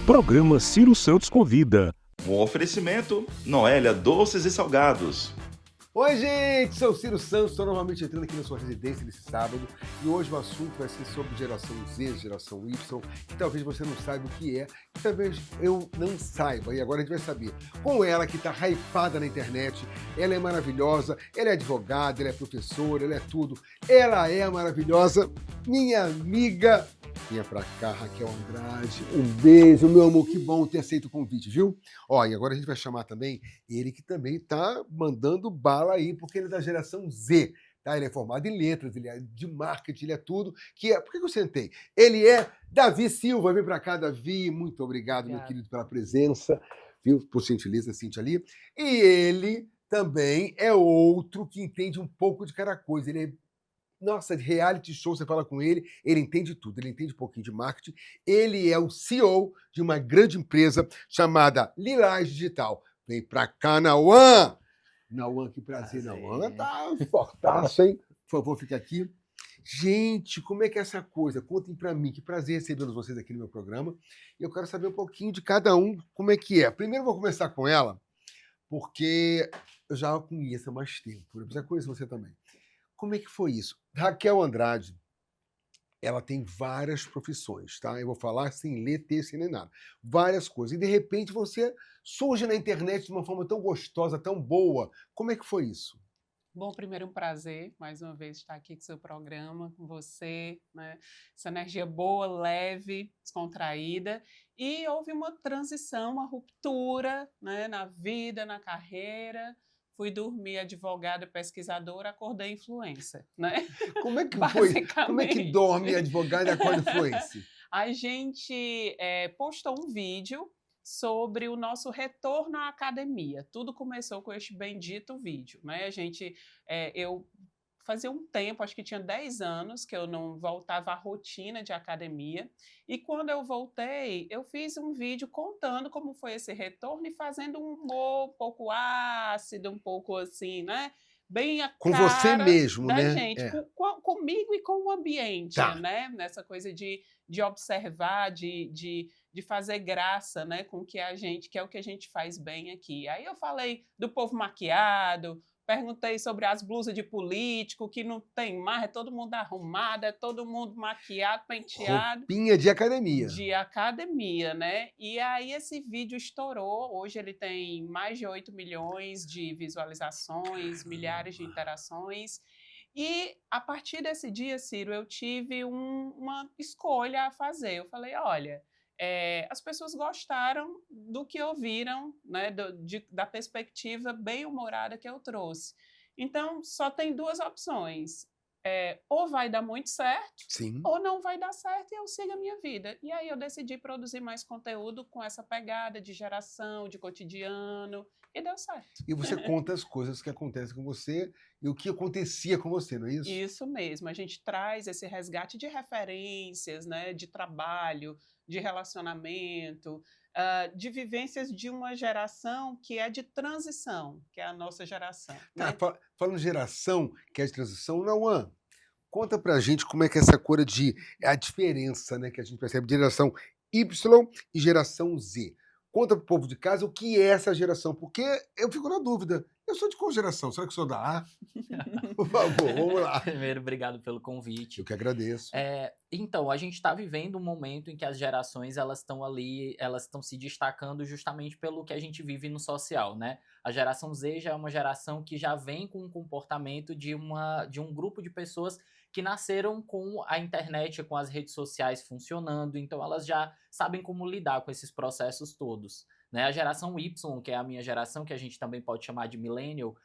Programa Ciro Santos Convida. Um oferecimento, Noélia Doces e Salgados. Oi, gente! Sou o Ciro Santos, estou novamente entrando aqui na sua residência nesse sábado e hoje o assunto vai ser sobre geração Z, geração Y, que talvez você não saiba o que é, e talvez eu não saiba, e agora a gente vai saber. Com ela que está hypada na internet, ela é maravilhosa, ela é advogada, ela é professora, ela é tudo. Ela é maravilhosa, minha amiga. Vinha pra cá, Raquel Andrade. Um beijo, meu amor, que bom ter aceito o convite, viu? Ó, e agora a gente vai chamar também ele que também tá mandando bala aí, porque ele é da geração Z, tá? Ele é formado em letras, ele é de marketing, ele é tudo. Por que eu sentei? Ele é Davi Silva. Vem pra cá, Davi. Muito obrigado, meu querido, pela presença, viu? Por gentileza, Cintia ali. E ele também é outro que entende um pouco de cada coisa. Ele é de reality show, você fala com ele, ele entende tudo, ele entende um pouquinho de marketing, ele é o CEO de uma grande empresa chamada Lilás Digital. Vem pra cá, Nauã! Nauã, que prazer, Nauã. Tá fortaço, hein? Por favor, fica aqui. Gente, como é que é essa coisa? Contem pra mim, que prazer recebê-los vocês aqui no meu programa. E eu quero saber um pouquinho de cada um, como é que é. Primeiro eu vou começar com ela, porque eu já a conheço há mais tempo, eu já conheço você também. Como é que foi isso? Raquel Andrade, ela tem várias profissões, tá? Eu vou falar sem ler texto nem nada. Várias coisas. E, de repente, você surge na internet de uma forma tão gostosa, tão boa. Como é que foi isso? Bom, primeiro um prazer, mais uma vez, estar aqui com o seu programa, com você, né? Essa energia boa, leve, descontraída. E houve uma transição, uma ruptura, né? Na vida, na carreira. Fui dormir advogada, pesquisadora, acordei influencer, né? Como é que foi? Como é que dorme advogada e acorda influencer? A gente postou um vídeo sobre o nosso retorno à academia. Tudo começou com este bendito vídeo, né? Eu fazia um tempo, acho que tinha 10 anos, que eu não voltava à rotina de academia. E quando eu voltei, eu fiz um vídeo contando como foi esse retorno e fazendo um humor um pouco ácido, um pouco assim, né? Bem a com cara você mesmo, da né? gente, comigo e com o ambiente, tá. né? Nessa coisa de observar, de fazer graça, né? Com o que a gente, que é o que a gente faz bem aqui. Aí eu falei do povo maquiado, perguntei sobre as blusas de político, que não tem mais, é todo mundo arrumado, é todo mundo maquiado, penteado. Roupinha de academia. De academia, né? E aí esse vídeo estourou, hoje ele tem mais de 8 milhões de visualizações, milhares de interações. E a partir desse dia, Ciro, eu tive uma escolha a fazer. Eu falei, olha, as pessoas gostaram do que ouviram, né, da perspectiva bem-humorada que eu trouxe. Então, só tem duas opções. Ou vai dar muito certo, sim, ou não vai dar certo e eu sigo a minha vida. E aí eu decidi produzir mais conteúdo com essa pegada de geração, de cotidiano, e deu certo. E você conta as coisas que acontecem com você e o que acontecia com você, não é isso? Isso mesmo, a gente traz esse resgate de referências, né, de trabalho, de relacionamento, de vivências de uma geração que é de transição, que é a nossa geração. Tá, Né? falando geração que é de transição, Nauã, conta pra gente como é que é essa coisa a diferença, né, que a gente percebe de geração Y e geração Z. Conta pro povo de casa o que é essa geração, porque eu fico na dúvida. Eu sou de qual geração? Será que eu sou da A? Por favor, vamos lá. Primeiro, obrigado pelo convite. Eu que agradeço. Então, a gente está vivendo um momento em que as gerações elas estão se destacando justamente pelo que a gente vive no social, né? A geração Z já é uma geração que já vem com um comportamento de um grupo de pessoas que nasceram com a internet, com as redes sociais funcionando, então elas já sabem como lidar com esses processos todos. Né? A geração Y, que é a minha geração, que a gente também pode chamar de millennial,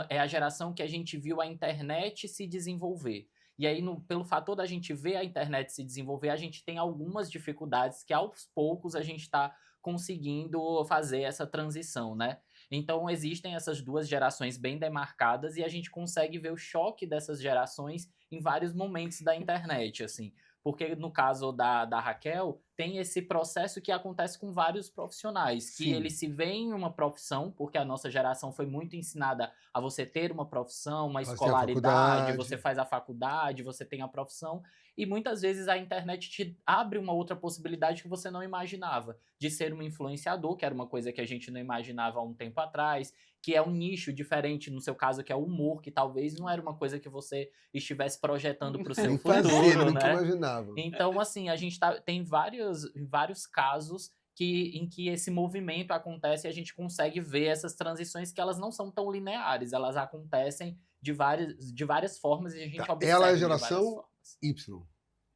é a geração que a gente viu a internet se desenvolver. E aí, pelo fator da gente ver a internet se desenvolver, a gente tem algumas dificuldades que aos poucos a gente está conseguindo fazer essa transição, né? Então, existem essas duas gerações bem demarcadas e a gente consegue ver o choque dessas gerações em vários momentos da internet, assim. Porque no caso da Raquel, tem esse processo que acontece com vários profissionais, que Sim. eles se veem em uma profissão, porque a nossa geração foi muito ensinada a você ter uma profissão, uma Fazer a escolaridade, faculdade. você faz a faculdade, você tem a profissão, e muitas vezes a internet te abre uma outra possibilidade que você não imaginava, de ser um influenciador, que era uma coisa que a gente não imaginava há um tempo atrás, que é um nicho diferente, no seu caso, que é o humor, que talvez não era uma coisa que você estivesse projetando para o seu Nem futuro, fazia, nunca né? imaginava. Então, assim, a gente tem vários casos em que esse movimento acontece e a gente consegue ver essas transições que elas não são tão lineares, elas acontecem de várias formas e a gente Tá, observa ela é a de várias geração formas. Y.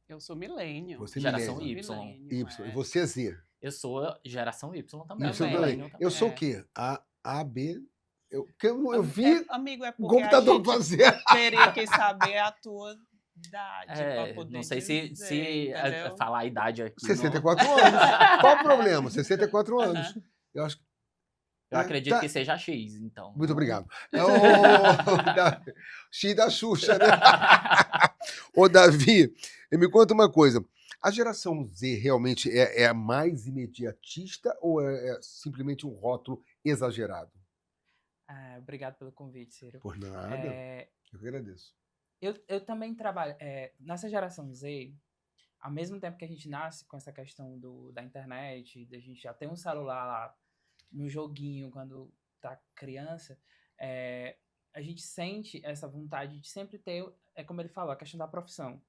Eu sou milênio. Você é Geração milênio. Y. Y. E você é Z. Eu sou geração Y também. Y Também. também. millennial Eu sou É. o quê? A, B. Eu vi Amigo, é o porque a computador gente fazer. teria que saber a tua idade para poder não sei dizer, se entendeu? falar a idade aqui. 64 anos. Qual o problema? 64 anos. Eu acho que. Eu acredito Tá. que seja X, então. Muito não- obrigado. X da Xuxa, né? Ô, Davi, me conta uma coisa. A geração Z realmente é a mais imediatista ou é simplesmente um rótulo exagerado? Obrigado pelo convite, Ciro. Por nada. É, Eu que agradeço. eu também trabalho. Nessa geração Z, ao mesmo tempo que a gente nasce com essa questão da internet, da gente já ter um celular lá no joguinho quando tá criança, a gente sente essa vontade de sempre ter, como ele falou, a questão da profissão.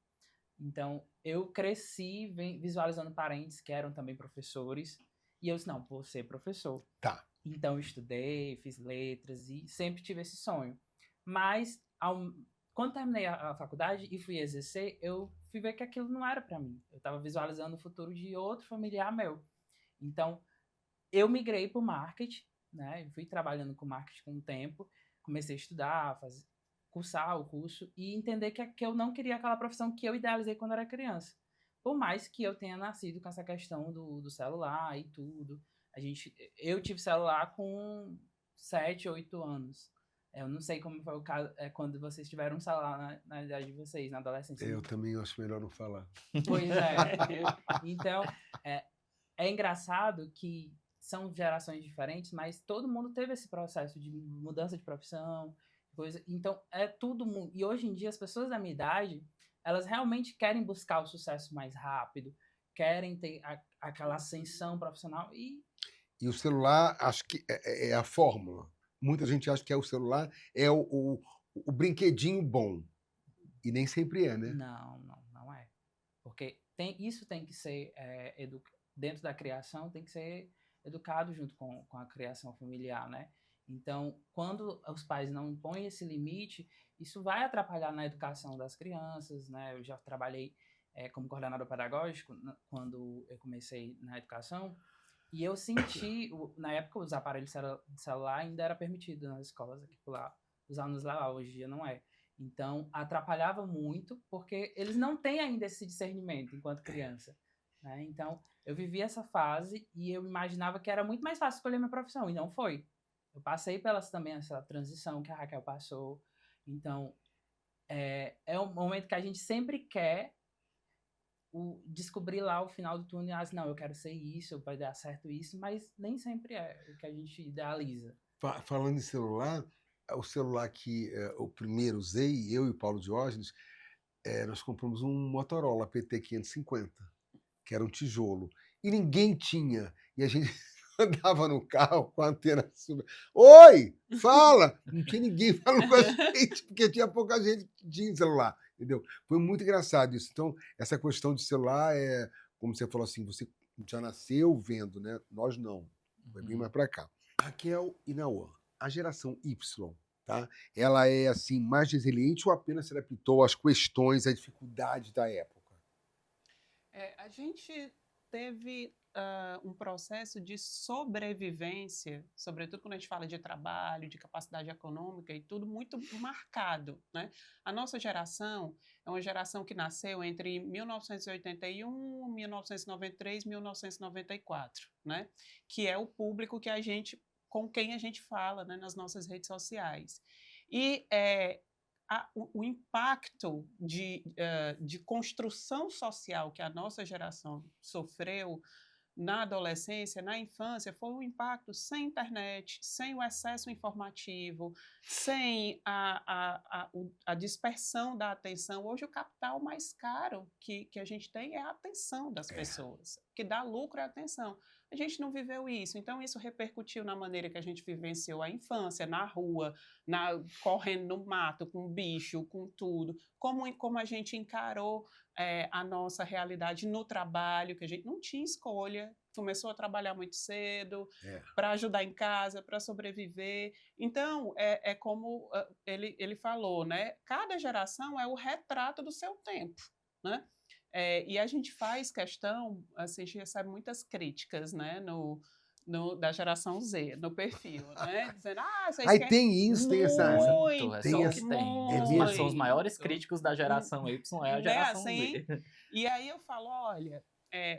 Então, eu cresci visualizando parentes que eram também professores, e eu disse, não, vou ser professor. Tá. Então, eu estudei, fiz letras e sempre tive esse sonho. Mas, quando terminei a faculdade e fui exercer, eu fui ver que aquilo não era para mim. Eu estava visualizando o futuro de outro familiar meu. Então, eu migrei para o marketing, né? Eu fui trabalhando com marketing com o tempo, comecei a estudar, cursar o curso e entender que eu não queria aquela profissão que eu idealizei quando era criança. Por mais que eu tenha nascido com essa questão do celular e tudo. Eu tive celular com 7, 8 anos. Eu não sei como foi o caso quando vocês tiveram um celular na idade de vocês, na adolescência. Eu também acho melhor não falar. Pois é. Então, é engraçado que são gerações diferentes, mas todo mundo teve esse processo de mudança de profissão, coisa. Então, é tudo. E hoje em dia, as pessoas da minha idade, elas realmente querem buscar o sucesso mais rápido, querem ter aquela ascensão profissional e E o celular, acho que é a fórmula. Muita gente acha que o celular é o brinquedinho bom. E nem sempre é, né? não é. Porque isso tem que ser, dentro da criação, tem que ser educado junto com a criação familiar, né? Então, quando os pais não impõem esse limite, isso vai atrapalhar na educação das crianças, né? Eu já trabalhei como coordenador pedagógico quando eu comecei na educação, e eu senti, na época, os aparelhos de celular ainda era permitido nas escolas aqui por lá, os alunos lá, hoje em dia não é. Então, atrapalhava muito, porque eles não têm ainda esse discernimento enquanto criança, né? Então, eu vivi essa fase e eu imaginava que era muito mais fácil escolher minha profissão, e não foi. Eu passei também essa transição que a Raquel passou. Então, é um momento que a gente sempre quer descobrir lá o final do túnel, não, eu quero ser isso, vai dar certo isso, mas nem sempre é o que a gente idealiza. Falando em celular, o celular que o primeiro usei, eu e o Paulo Diógenes, nós compramos um Motorola PT550, que era um tijolo. E ninguém tinha. E a gente andava no carro com a antena super. Oi! Fala! Não tinha ninguém falando com a gente, porque tinha pouca gente que tinha celular. Entendeu? Foi muito engraçado isso. Então, essa questão de celular como você falou assim, você já nasceu vendo, né? Nós não. Vai bem mais para cá. Raquel e Nauã, a geração Y, tá? Ela é assim mais resiliente ou apenas se adaptou às questões, às dificuldades da época? A gente teve um processo de sobrevivência, sobretudo quando a gente fala de trabalho, de capacidade econômica e tudo, muito marcado, né? A nossa geração é uma geração que nasceu entre 1981, 1993 e 1994, né? Que é o público com quem a gente fala, né, nas nossas redes sociais. E o impacto de construção social que a nossa geração sofreu na adolescência, na infância, foi um impacto sem internet, sem o excesso informativo, sem a dispersão da atenção. Hoje, o capital mais caro que a gente tem é a atenção das pessoas. O que dá lucro é a atenção. A gente não viveu isso, então isso repercutiu na maneira que a gente vivenciou a infância, na rua, correndo no mato, com bicho, com tudo, como a gente encarou a nossa realidade no trabalho, que a gente não tinha escolha, começou a trabalhar muito cedo, para ajudar em casa, para sobreviver. Então, é como ele falou, né? Cada geração é o retrato do seu tempo, né? E a gente faz questão, assim, a gente recebe muitas críticas, né, da geração Z, no perfil, né? Dizendo, vocês Aí querem tem isso, tem essa... muito, É tem só o essa- que tem. é Mas mesmo? são os maiores críticos da geração Y, é a Né, geração assim? Z. E aí eu falo, olha,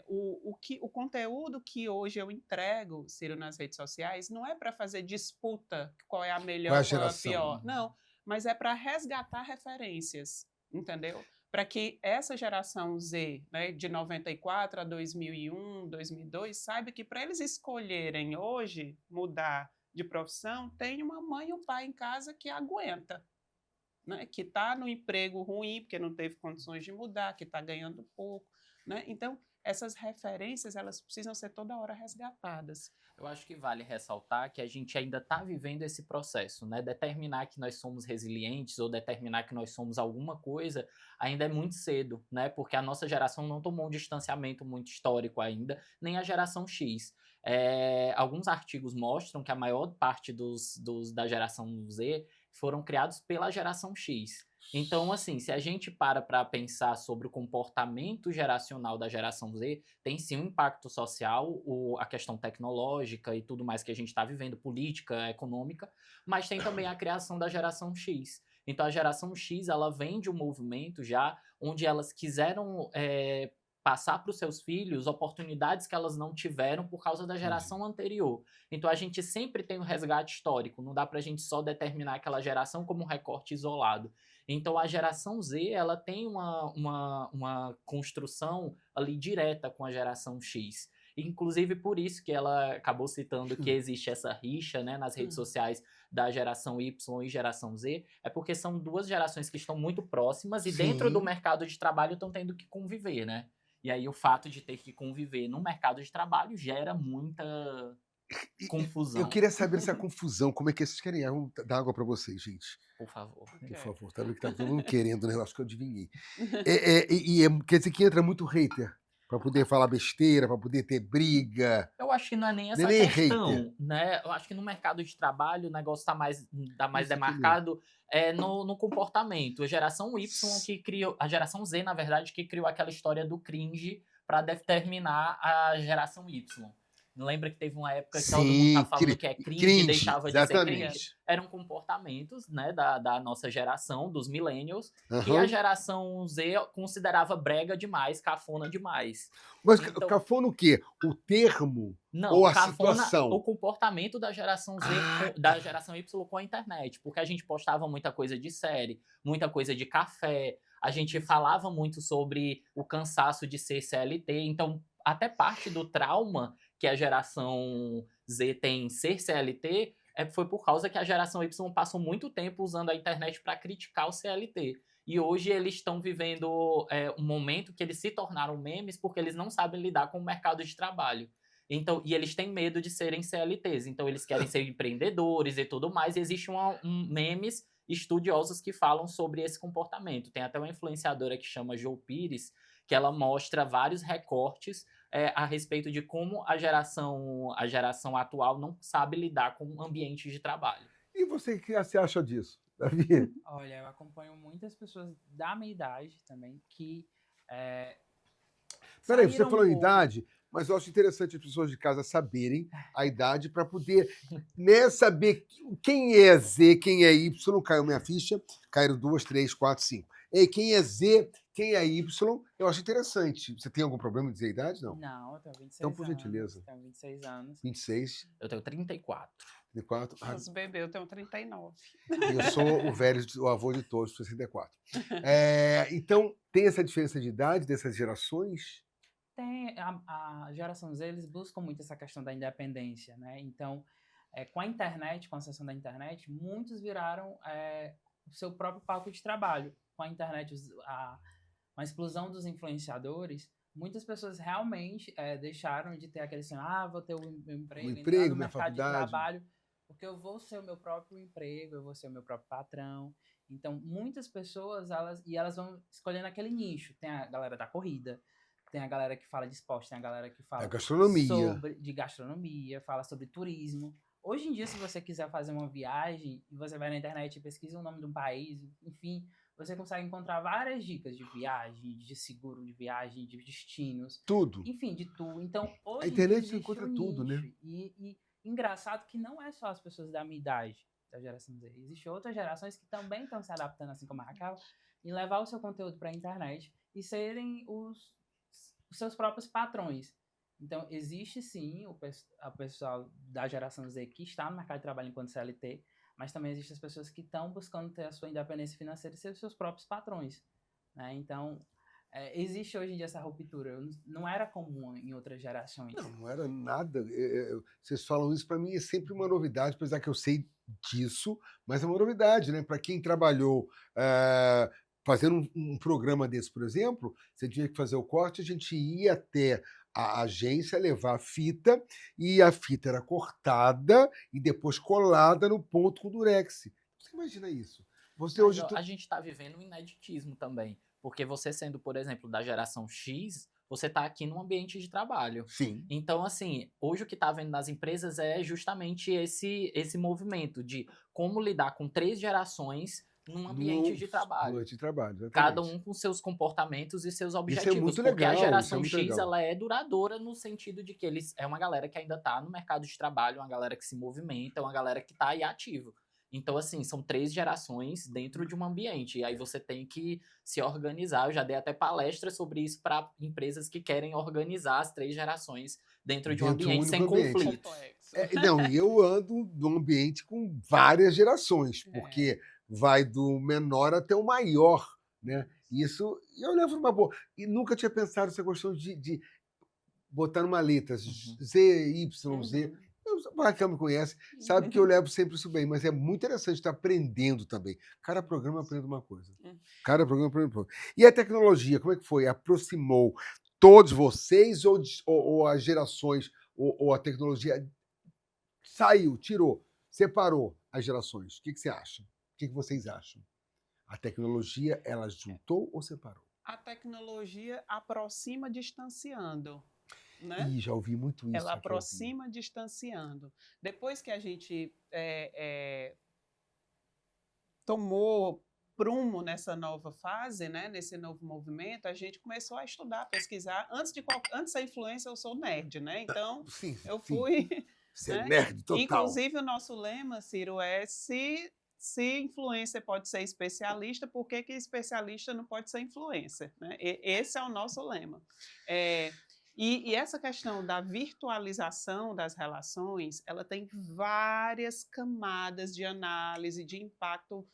o conteúdo que hoje eu entrego, Ciro, nas redes sociais, não é para fazer disputa qual é a melhor, Qual é a qual é a geração? pior. Não, mas é para resgatar referências, entendeu? Para que essa geração Z, né, de 94 a 2001, 2002, saiba que para eles escolherem hoje mudar de profissão, tem uma mãe e um pai em casa que aguenta, né, que está no emprego ruim, porque não teve condições de mudar, que está ganhando pouco, né? Então, essas referências, elas precisam ser toda hora resgatadas. Eu acho que vale ressaltar que a gente ainda está vivendo esse processo, né? Determinar que nós somos resilientes ou determinar que nós somos alguma coisa ainda é muito cedo, né? Porque a nossa geração não tomou um distanciamento muito histórico ainda, nem a geração X. Alguns artigos mostram que a maior parte da geração Z foram criados pela geração X. Então, assim, se a gente para pensar sobre o comportamento geracional da geração Z, tem sim um impacto social, a questão tecnológica e tudo mais que a gente está vivendo, política, econômica, mas tem também a criação da geração X. Então, a geração X, ela vem de um movimento já onde elas quiseram passar para os seus filhos oportunidades que elas não tiveram por causa da geração anterior. Então, a gente sempre tem um resgate histórico, não dá para a gente só determinar aquela geração como um recorte isolado. Então, a geração Z, ela tem uma construção ali direta com a geração X. Inclusive, por isso que ela acabou citando que existe essa rixa, né, nas redes sociais da geração Y e geração Z, é porque são duas gerações que estão muito próximas e dentro do mercado de trabalho estão tendo que conviver, né? E aí o fato de ter que conviver no mercado de trabalho gera muita confusão. Eu queria saber essa confusão, como é que vocês querem? Vamos dar água para vocês, gente. Por favor. Por favor, tá vendo que tá todo mundo querendo, né? Eu acho que eu adivinhei. Quer dizer que entra muito hater para poder falar besteira, para poder ter briga. Eu acho que não é nem essa Nem questão, hater. né? Eu acho que no mercado de trabalho o negócio tá mais Isso demarcado no comportamento. A geração Y que criou, a geração Z, na verdade, que criou aquela história do cringe para determinar a geração Y. Lembra que teve uma época que todo mundo tá falando que é cringe, deixava de ser cringe? Eram comportamentos, né, da nossa geração, dos millennials, que a geração Z considerava brega demais, cafona demais. Mas Então, cafona o quê? O termo? não, ou a cafona, situação? o comportamento da geração Z, da geração Y com a internet. Porque a gente postava muita coisa de série, muita coisa de café, a gente falava muito sobre o cansaço de ser CLT, então até parte do trauma que a geração Z tem em ser CLT foi por causa que a geração Y passou muito tempo usando a internet para criticar o CLT. E hoje eles estão vivendo um momento que eles se tornaram memes porque eles não sabem lidar com o mercado de trabalho. Então, e eles têm medo de serem CLTs. Então, eles querem ser empreendedores e tudo mais. E existem memes estudiosos que falam sobre esse comportamento. Tem até uma influenciadora que chama Jo Pires, que ela mostra vários recortes a respeito de como a geração atual não sabe lidar com ambientes de trabalho. E você, o que você acha disso, Davi? Olha, eu acompanho muitas pessoas da minha idade também que Peraí, você saíram falou um pouco- idade, mas eu acho interessante as pessoas de casa saberem a idade para poder saber quem é Z, quem é Y. Caiu minha ficha, caíram 2, 3, 4, 5. E quem é Z, quem é Y, eu acho interessante. Você tem algum problema de dizer a idade? Não. Não, eu tenho 26 Então, por anos. gentileza. Tenho 26 anos. 26, Eu tenho 34. 34. Os bebês, eu tenho 39. Eu sou o avô de todos, 64. Então, tem essa diferença de idade dessas gerações? Tem a geração Z, eles buscam muito essa questão da independência, né? Então, com a internet, com a acessão da internet, muitos viraram o seu próprio palco de trabalho. Com a internet, a explosão dos influenciadores, muitas pessoas realmente deixaram de ter aquele assim, vou ter um emprego, entrar no minha mercado de faculdade. trabalho, porque eu vou ser o meu próprio emprego, eu vou ser o meu próprio patrão. Então, muitas pessoas, elas vão escolhendo aquele nicho. Tem a galera da corrida, tem a galera que fala de esporte, tem a galera que fala de gastronomia, fala sobre turismo. Hoje em dia, se você quiser fazer uma viagem, e você vai na internet e pesquisa o nome de um país, enfim, você consegue encontrar várias dicas de viagem, de seguro de viagem, de destinos. Tudo. Enfim, de tudo. Então, hoje A internet em dia encontra tudo, né? E engraçado que não é só as pessoas da minha idade, da geração Z. Existem outras gerações que também estão se adaptando, assim como a Raquel, em levar o seu conteúdo para a internet e serem os seus próprios patrões. Então, existe sim o pessoal da geração Z que está no mercado de trabalho enquanto CLT, mas também existem as pessoas que estão buscando ter a sua independência financeira e ser os seus próprios patrões, né? Então, existe hoje em dia essa ruptura. Não era comum em outras gerações. Não era nada. Vocês falam isso, para mim é sempre uma novidade, apesar que eu sei disso, mas é uma novidade, né? Para quem trabalhou fazendo um programa desse, por exemplo, você tinha que fazer o corte, a gente ia até a agência levar a fita, e a fita era cortada e depois colada no ponto com durex. Você imagina isso? A gente está vivendo um ineditismo também, porque você sendo, por exemplo, da geração X, você está aqui num ambiente de trabalho. Sim. Então, assim, hoje o que está vendo nas empresas é justamente esse movimento de como lidar com 3 gerações num ambiente de trabalho. Ambiente de trabalho, exatamente. Cada um com seus comportamentos e seus objetivos. Isso é muito porque legal, a geração isso é muito X, legal. ela é duradoura no sentido de que é uma galera que ainda está no mercado de trabalho, uma galera que se movimenta, uma galera que está aí ativo. Então, assim, são 3 gerações dentro de um ambiente. E aí você tem que se organizar. Eu já dei até palestras sobre isso para empresas que querem organizar as 3 gerações dentro de um ambiente sem conflitos. E eu ando num ambiente com várias gerações, porque vai do menor até o maior, né? Isso eu levo numa boa. E nunca tinha pensado essa questão de botar numa letra Z, Y, Z. O Raquel me conhece, sabe que eu levo sempre isso bem, mas é muito interessante estar aprendendo também. Cada programa aprende uma coisa. Cada programa aprende uma coisa. E a tecnologia, como é que foi? Aproximou todos vocês ou as gerações, ou a tecnologia saiu, tirou, separou as gerações? O que você acha? O que vocês acham? A tecnologia, ela juntou ou separou? A tecnologia aproxima distanciando. Né? Já ouvi muito isso. Ela aproxima distanciando. Depois que a gente tomou prumo nessa nova fase, né, nesse novo movimento, a gente começou a estudar, pesquisar. Antes da influência, eu sou nerd, né? Então, eu fui... Você é nerd total. Inclusive, o nosso lema, Ciro, é se influencer pode ser especialista, por que especialista não pode ser influencer? Né? Esse é o nosso lema. E essa questão da virtualização das relações, ela tem várias camadas de análise, de impacto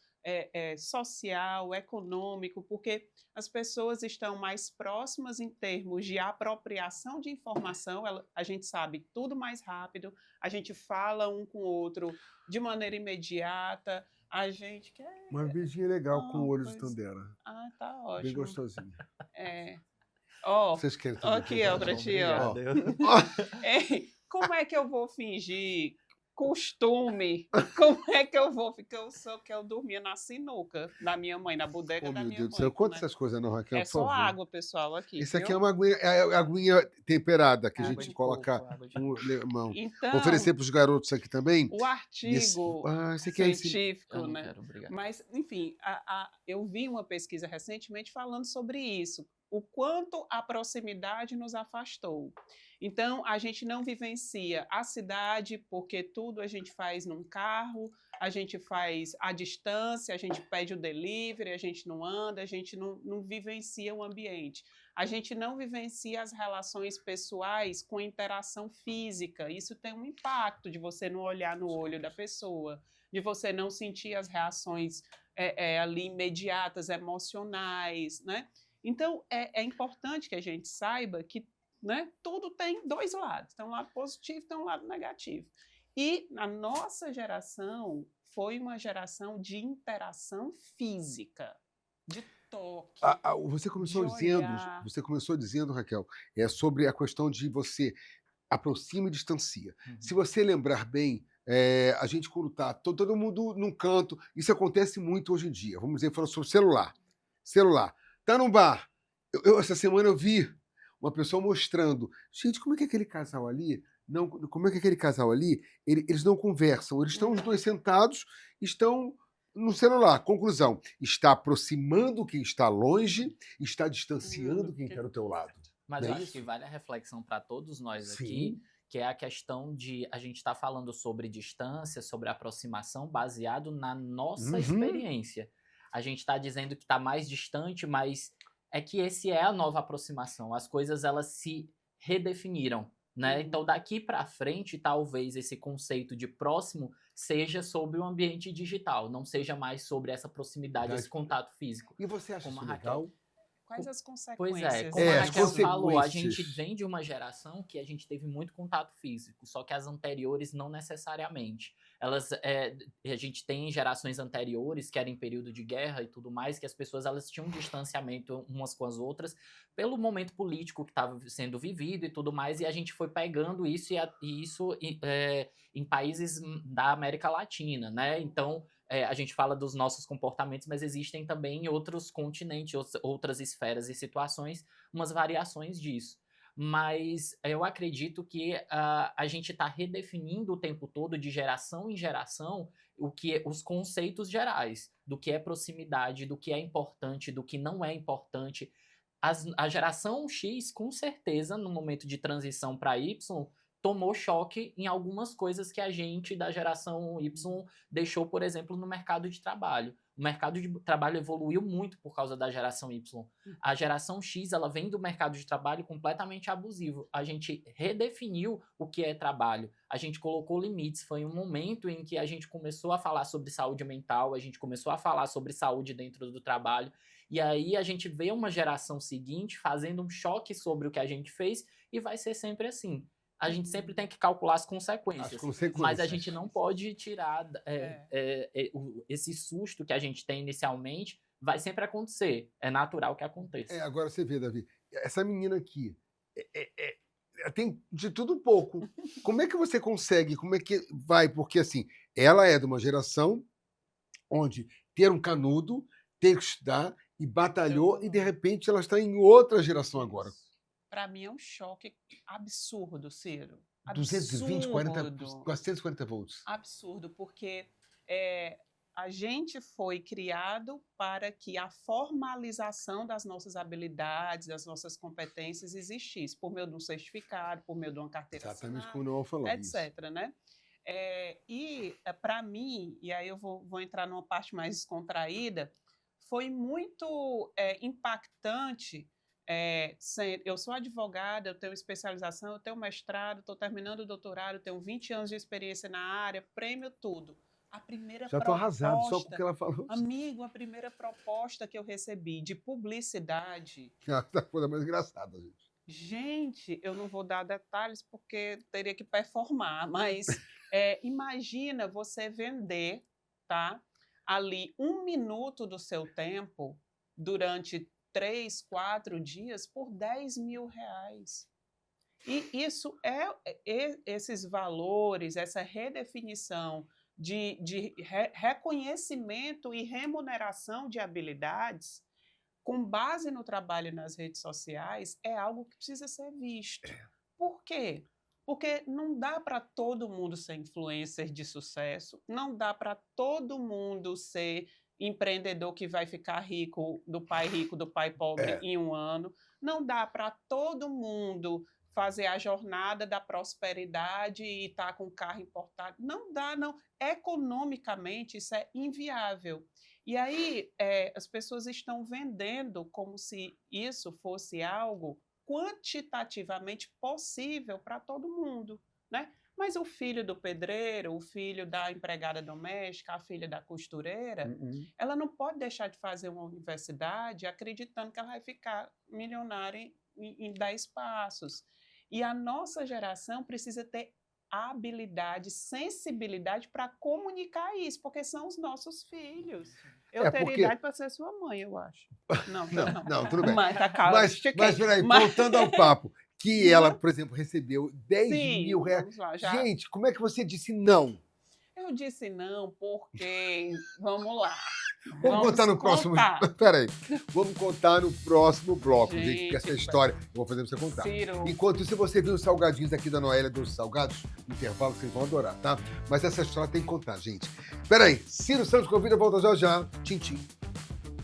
social, econômico, porque as pessoas estão mais próximas em termos de apropriação de informação, a gente sabe tudo mais rápido, a gente fala um com o outro de maneira imediata, a gente quer... Uma beijinha legal com o olho de Tandera. Tá ótimo. Bem gostosinho. Vocês querem também? Aqui, pra ti, ó. Como é que eu vou fingir costume? Como é que eu vou? Porque eu dormia na sinuca da minha mãe, na bodega da minha mãe. Meu Deus do céu, conta essas coisas não, Raquel, é só água, pessoal, aqui. Isso aqui é uma aguinha temperada, que a gente coloca um limão. Então, oferecer para os garotos aqui também. O artigo científico, né? Quero, mas, enfim, eu vi uma pesquisa recentemente falando sobre isso. O quanto a proximidade nos afastou. Então, a gente não vivencia a cidade, porque tudo a gente faz num carro, a gente faz à distância, a gente pede o delivery, a gente não anda, a gente não vivencia o ambiente. A gente não vivencia as relações pessoais com interação física. Isso tem um impacto de você não olhar no olho da pessoa, de você não sentir as reações ali imediatas, emocionais, né? Então, é importante que a gente saiba que, né, tudo tem dois lados. Tem um lado positivo e tem um lado negativo. E a nossa geração foi uma geração de interação física, de toque, Você olhar. começou dizendo, Raquel, sobre a questão de você aproxima e distancia. Se você lembrar bem, a gente quando está todo mundo num canto, isso acontece muito hoje em dia. Vamos dizer, falando sobre celular. Celular. Tá num bar. Essa semana eu vi uma pessoa mostrando, gente, como é que aquele casal ali, não, como é que aquele casal ali, eles não conversam, eles estão os dois sentados, estão no celular. Conclusão, está aproximando quem está longe, está distanciando quem está do teu lado. Mas Não eu é acho isso? que vale a reflexão para todos nós Sim. aqui, que é a questão de a gente estar falando sobre distância, sobre aproximação, baseado na nossa experiência. A gente está dizendo que está mais distante, mas é que esse é a nova aproximação. As coisas elas se redefiniram, né? Então daqui para frente, talvez esse conceito de próximo seja sobre o ambiente digital, não seja mais sobre essa proximidade, esse contato físico. E você acha Como isso a Raquel legal? Quais as Pois consequências? é, como É, a as Raquel falou, a consequências. gente vem de uma geração que a gente teve muito contato físico, só que as anteriores não necessariamente. A gente tem gerações anteriores, que era em período de guerra e tudo mais, que as pessoas elas tinham um distanciamento umas com as outras pelo momento político que estava sendo vivido e tudo mais, e a gente foi pegando isso em países da América Latina, né? Então, a gente fala dos nossos comportamentos, mas existem também em outros continentes, outras esferas e situações, umas variações disso. Mas eu acredito que a gente está redefinindo o tempo todo, de geração em geração, os conceitos gerais do que é proximidade, do que é importante, do que não é importante. A geração X, com certeza, no momento de transição para Y, tomou choque em algumas coisas que a gente da geração Y deixou, por exemplo, no mercado de trabalho. O mercado de trabalho evoluiu muito por causa da geração Y. A geração X, ela vem do mercado de trabalho completamente abusivo. A gente redefiniu o que é trabalho. A gente colocou limites. Foi um momento em que a gente começou a falar sobre saúde mental, a gente começou a falar sobre saúde dentro do trabalho. E aí a gente vê uma geração seguinte fazendo um choque sobre o que a gente fez e vai ser sempre assim. A gente sempre tem que calcular as consequências. Mas a gente não pode tirar esse susto que a gente tem inicialmente, vai sempre acontecer. É natural que aconteça. Agora você vê, Davi, essa menina aqui tem de tudo um pouco. Como é que você consegue? Como é que vai? Porque assim, ela é de uma geração onde ter um canudo, ter que estudar e batalhou, e de repente ela está em outra geração agora. Para mim é um choque absurdo, Ciro. 220, 440 volts. Absurdo, porque a gente foi criado para que a formalização das nossas habilidades, das nossas competências existisse, por meio de um certificado, por meio de uma carteira Exatamente assinada, como o Noel falou. etc. Né? Para mim, e aí eu vou entrar numa parte mais descontraída, foi muito impactante. Eu sou advogada, eu tenho especialização, eu tenho mestrado, estou terminando o doutorado, tenho 20 anos de experiência na área, prêmio tudo. A primeira Já estou arrasado só com o que ela falou. Amigo, a primeira proposta que eu recebi de publicidade... A coisa mais engraçada, gente. Gente, eu não vou dar detalhes porque teria que performar, mas imagina você vender, tá, ali 1 minuto do seu tempo durante 3, 4 dias por R$10 mil. E isso esses valores, essa redefinição de reconhecimento e remuneração de habilidades com base no trabalho nas redes sociais é algo que precisa ser visto. Por quê? Porque não dá para todo mundo ser influencer de sucesso, não dá para todo mundo ser empreendedor que vai ficar rico do pai pobre em 1 ano, não dá para todo mundo fazer a jornada da prosperidade e estar com carro importado. Não dá, não. Economicamente, isso é inviável. E aí, as pessoas estão vendendo como se isso fosse algo quantitativamente possível para todo mundo, né? Mas o filho do pedreiro, o filho da empregada doméstica, a filha da costureira, ela não pode deixar de fazer uma universidade acreditando que ela vai ficar milionária em 10 passos. E a nossa geração precisa ter habilidade, sensibilidade para comunicar isso, porque são os nossos filhos. Eu teria porque... idade para ser sua mãe, eu acho. Não, tudo bem. Mas, Mas peraí, voltando ao papo, que ela, por exemplo, recebeu 10 mil reais. Vamos lá, já. Gente, como é que você disse não? Eu disse não porque, vamos lá. Vamos contar no próximo. Peraí. Vamos contar no próximo bloco, gente, porque essa história eu vou fazer pra você contar. Ciro. Enquanto isso, você viu os salgadinhos aqui da Noélia dos Salgados, no intervalo, vocês vão adorar, tá? Mas essa história tem que contar, gente. Peraí, Ciro Santos convida, volta já já. Tchim, tchim.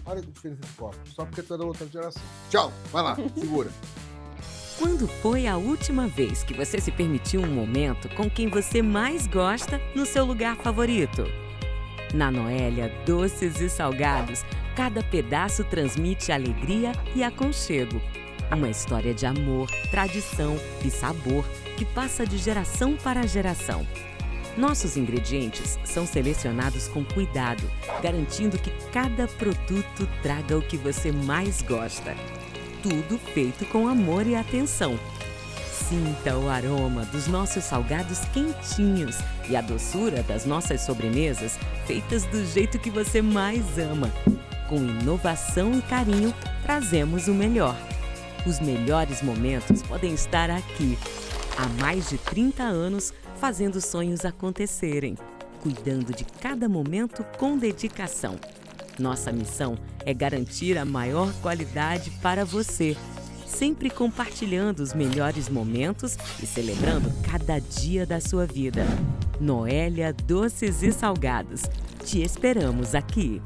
Olha que diferença de copo, só porque tu é da outra geração. Tchau, vai lá, segura. Quando foi a última vez que você se permitiu um momento com quem você mais gosta no seu lugar favorito? Na Noélia Doces e Salgados, cada pedaço transmite alegria e aconchego. Uma história de amor, tradição e sabor que passa de geração para geração. Nossos ingredientes são selecionados com cuidado, garantindo que cada produto traga o que você mais gosta. Tudo feito com amor e atenção. Sinta o aroma dos nossos salgados quentinhos e a doçura das nossas sobremesas feitas do jeito que você mais ama. Com inovação e carinho, trazemos o melhor. Os melhores momentos podem estar aqui. Há mais de 30 anos, fazendo sonhos acontecerem, cuidando de cada momento com dedicação. Nossa missão é garantir a maior qualidade para você, sempre compartilhando os melhores momentos e celebrando cada dia da sua vida. Noélia Doces e Salgados. Te esperamos aqui.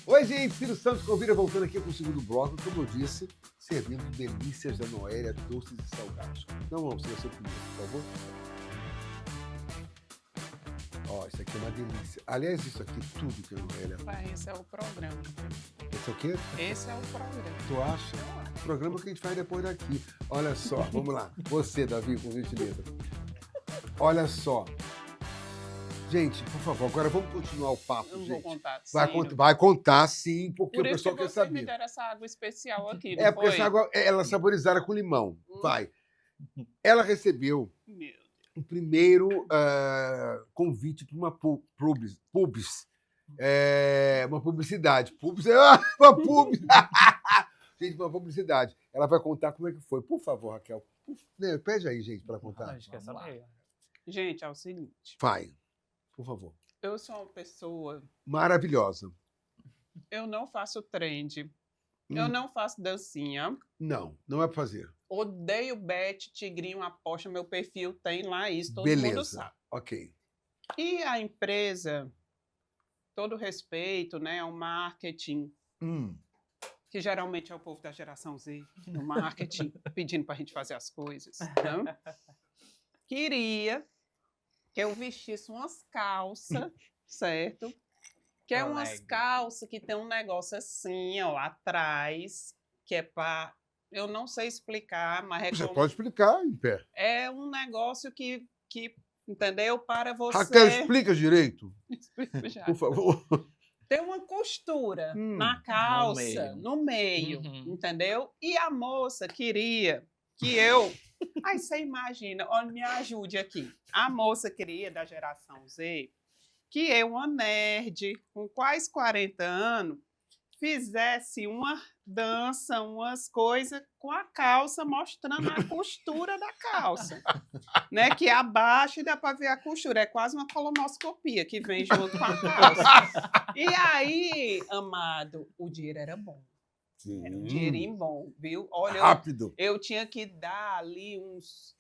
Oi, gente, Ciro Santos convida, voltando aqui com o segundo bloco, como eu disse, servindo delícias da Noélia, doces e salgados. Não, vamos ser você primeiro, por favor. Ó, isso aqui é uma delícia. Aliás, isso aqui, tudo que a Noélia... Esse é o programa. Esse é o quê? Esse é o programa. Tu acha? O programa que a gente faz depois daqui. Olha só, vamos lá. Você, Davi, com gentileza. Olha só. Gente, por favor, agora vamos continuar o papo, Eu não gente. vou contar. Vai contar, sim, porque Por o isso pessoal que quer vocês saber. me deram essa água especial aqui, É, porque essa água, ela é saborizada com limão. Vai. Ela recebeu o primeiro convite para uma uma publicidade. Uma pub. Gente, uma publicidade. Ela vai contar como é que foi. Por favor, Raquel. Pede aí, gente, para contar. Acho que é saber. Gente, é o seguinte. Vai, por favor. Eu sou uma pessoa... Maravilhosa. Eu não faço trend. Eu não faço dancinha. Não é para fazer. Odeio bet, tigrinho, aposta. Meu perfil tem lá isso, todo mundo sabe. Ok. E a empresa, todo respeito, né, ao marketing, que geralmente é o povo da geração Z, no marketing, pedindo para a gente fazer as coisas. Né? Queria que eu vestisse umas calças, certo? Que é umas calças que tem um negócio assim, ó, atrás, que é para... Eu não sei explicar, mas... Você pode explicar em pé. É um negócio que entendeu? Para você... Raquel, explica direito. Explico já. Por favor. Tem uma costura na calça, no meio, entendeu? E a moça queria que eu... Aí você imagina, olha, me ajude aqui. A moça queria, da geração Z, que eu, uma nerd, com quase 40 anos, fizesse uma dança, umas coisas com a calça, mostrando a costura da calça, né? Que abaixa e dá para ver a costura. É quase uma colonoscopia que vem junto com a calça. E aí, amado, o dinheiro era bom. Era um dinheirinho bom, viu? Olha, Rápido. eu tinha que dar ali uns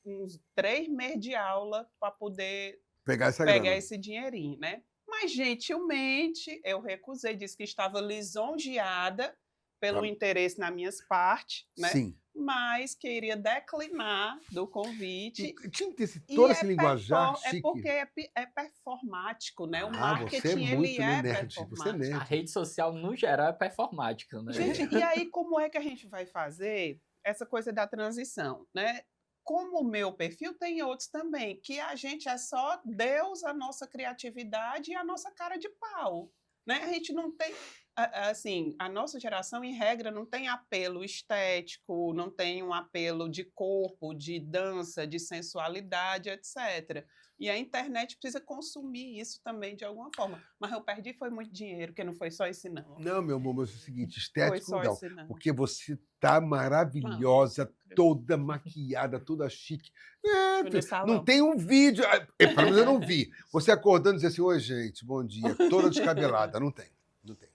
3 meses de aula para poder Pegar essa pegar grana. esse dinheirinho, né? Mas, gentilmente, eu recusei, disse que estava lisonjeada pelo Tá. interesse nas minhas partes, né? Sim. Mas queria declinar do convite. E tinha que ter E todo esse linguajar é chique. porque é performático, né? O Você é marketing, muito, ele né, é nerd. Você é performático. nerd. A rede social, no geral, é performática, né? Gente, e aí como é que a gente vai fazer essa coisa da transição, né? Como o meu perfil, tem outros também, que a gente é só Deus, a nossa criatividade e a nossa cara de pau, né? A gente não tem, assim, a nossa geração, em regra, não tem apelo estético, não tem um apelo de corpo, de dança, de sensualidade, etc. E a internet precisa consumir isso também de alguma forma. Mas eu perdi foi muito dinheiro, porque não foi só esse não. Não, meu amor, mas é o seguinte, Foi estético só não. esse não. Porque você tá maravilhosa, toda maquiada, toda chique. É, Fui no salão. não tem um vídeo, pelo menos eu não vi. Você acordando e dizer assim, oi gente, bom dia, toda descabelada. Não tem, não tem.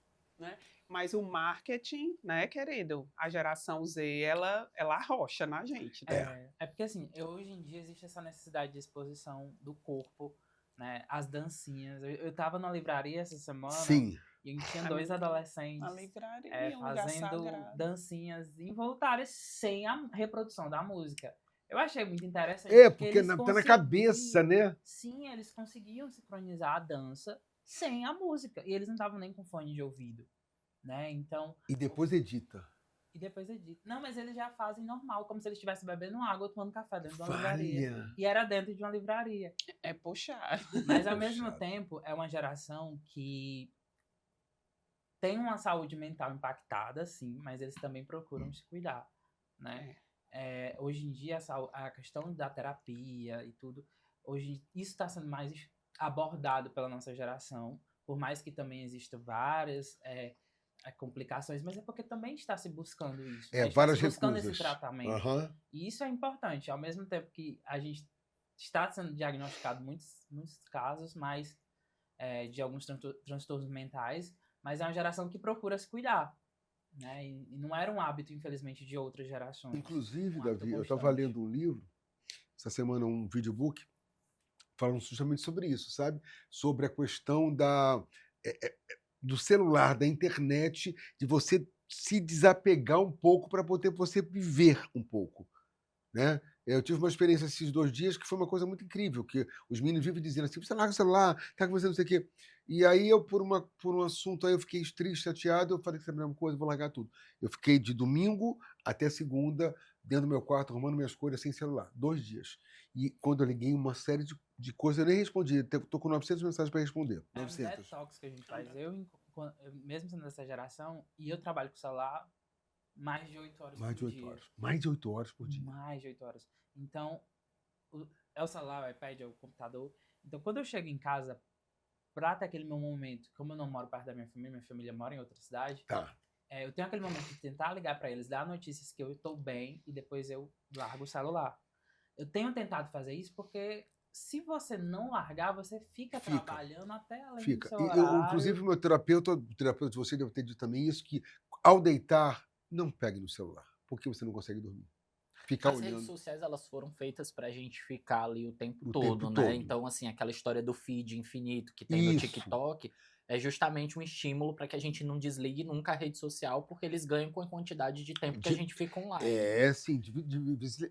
Mas o marketing, né, querido? A geração Z, ela arrocha na gente. Né? É porque assim, hoje em dia existe essa necessidade de exposição do corpo, né? As dancinhas. Eu tava na livraria essa semana Sim. e tinha A 2 Na adolescentes livraria, um lugar fazendo sagrado. dancinhas involuntárias sem a reprodução da música. Eu achei muito interessante. Porque eles tá na cabeça, conseguiam- né? Sim, eles conseguiam sincronizar a dança sem a música. E eles não estavam nem com fone de ouvido, né? Então, E depois edita. e depois edita. Não, mas eles já fazem normal, como se eles estivessem bebendo água ou tomando café dentro de uma livraria. Valha. E era dentro de uma livraria. É puxar. Mas ao mesmo Puxado. tempo, é uma geração que tem uma saúde mental impactada, sim, mas eles também procuram se cuidar, né? Hoje em dia, a questão da terapia e tudo, isso está sendo mais abordado pela nossa geração, por mais que também existam várias complicações, mas é porque também está se buscando isso. Está Várias se buscando recusas. esse tratamento. Aham. E isso é importante, ao mesmo tempo que a gente está sendo diagnosticado muitos casos, mas de alguns transtornos mentais, mas é uma geração que procura se cuidar, né? E não era um hábito, infelizmente, de outras gerações. Inclusive, Um hábito Davi, eu estava constante. lendo um livro, essa semana um videobook, falando justamente sobre isso, sabe? Sobre a questão do celular, da internet, de você se desapegar um pouco para poder você viver um pouco, né? Eu tive uma experiência esses 2 dias que foi uma coisa muito incrível, que os meninos vivem dizendo assim, você larga o celular, tá fazendo não sei o quê. E aí eu, por um assunto aí, eu fiquei triste, chateado, eu falei que é a mesma coisa, vou largar tudo. Eu fiquei de domingo até segunda, dentro do meu quarto, arrumando minhas coisas sem celular, 2 dias. E quando eu liguei uma série de coisas, eu nem respondi, tô com 900 mensagens para responder. É um 900. detox que a gente faz. Eu, mesmo sendo dessa geração, e eu trabalho com o celular mais de 8 horas Mais de por 8 dia. horas. Mais de 8 horas por dia. Mais de 8 horas. Então, é o celular, o iPad, é o computador. Então, quando eu chego em casa, pra ter aquele meu momento, como eu não moro perto da minha família mora em outra cidade, Tá. eu tenho aquele momento de tentar ligar pra eles, dar notícias que eu estou bem e depois eu largo o celular. Eu tenho tentado fazer isso porque se você não largar, você fica trabalhando até além Fica. do seu E horário. inclusive, o terapeuta de você deve ter dito também isso, que ao deitar, não pegue no celular, porque você não consegue dormir. Ficar As redes olhando. sociais, elas foram feitas pra gente ficar ali o tempo O todo, tempo né? todo. Então, assim, aquela história do feed infinito que tem no Isso. TikTok é justamente um estímulo para que a gente não desligue nunca a rede social, porque eles ganham com a quantidade de tempo que a gente fica online. Sim, de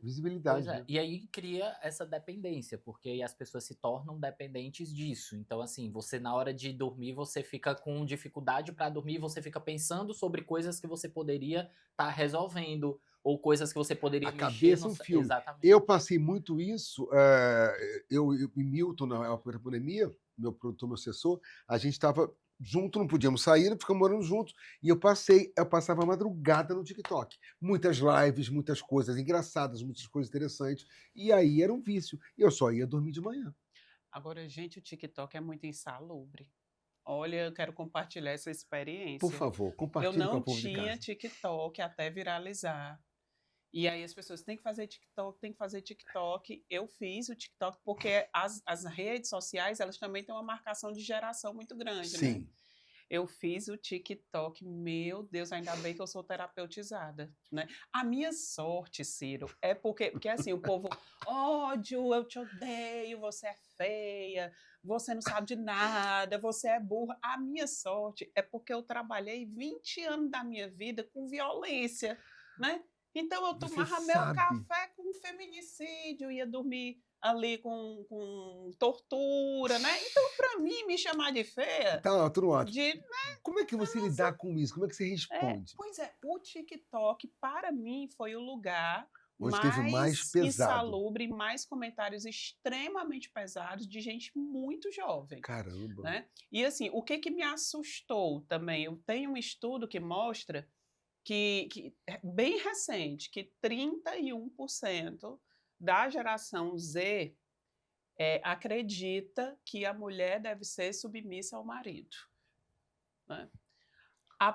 visibilidade. Pois é. Né? E aí cria essa dependência, porque aí as pessoas se tornam dependentes disso. Então, assim, você na hora de dormir, você fica com dificuldade para dormir, você fica pensando sobre coisas que você poderia estar resolvendo, ou coisas que você poderia A mexer cabeça é no um filme. Exatamente. Eu passei muito isso, eu e Milton, na época da pandemia, meu produtor, meu assessor, a gente estava junto, não podíamos sair, ficamos morando juntos. E eu passava a madrugada no TikTok. Muitas lives, muitas coisas engraçadas, muitas coisas interessantes. E aí era um vício. E eu só ia dormir de manhã. Agora, gente, o TikTok é muito insalubre. Olha, eu quero compartilhar essa experiência. Por favor, Eu compartilhe com não o povo de tinha casa. TikTok até viralizar. E aí as pessoas têm que fazer TikTok, têm que fazer TikTok. Eu fiz o TikTok porque as redes sociais, elas também têm uma marcação de geração muito grande, né? Sim. Eu fiz o TikTok, meu Deus, ainda bem que eu sou terapeutizada, né? A minha sorte, Ciro, é porque assim, o povo, ódio, eu te odeio, você é feia, você não sabe de nada, você é burra. A minha sorte é porque eu trabalhei 20 anos da minha vida com violência, né? Então eu Você tomava meu sabe. café com feminicídio, ia dormir ali com tortura, né? Então, para mim, me chamar de feia, Tá, tudo ótimo. de Como é que você lidar com isso? Como é que você responde? pois é, o TikTok, para mim, foi o lugar Onde teve o mais pesado. insalubre, mais comentários extremamente pesados de gente muito jovem, Caramba. né? E assim, o que me assustou também? Eu tenho um estudo que mostra que é bem recente, que 31% da geração Z acredita que a mulher deve ser submissa ao marido, né?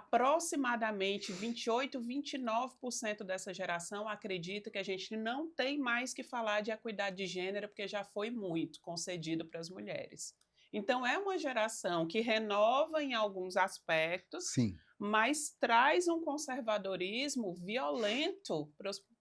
Aproximadamente 28, 29% dessa geração acredita que a gente não tem mais que falar de equidade de gênero, porque já foi muito concedido para as mulheres. Então, é uma geração que renova em alguns aspectos, Sim. mas traz um conservadorismo violento,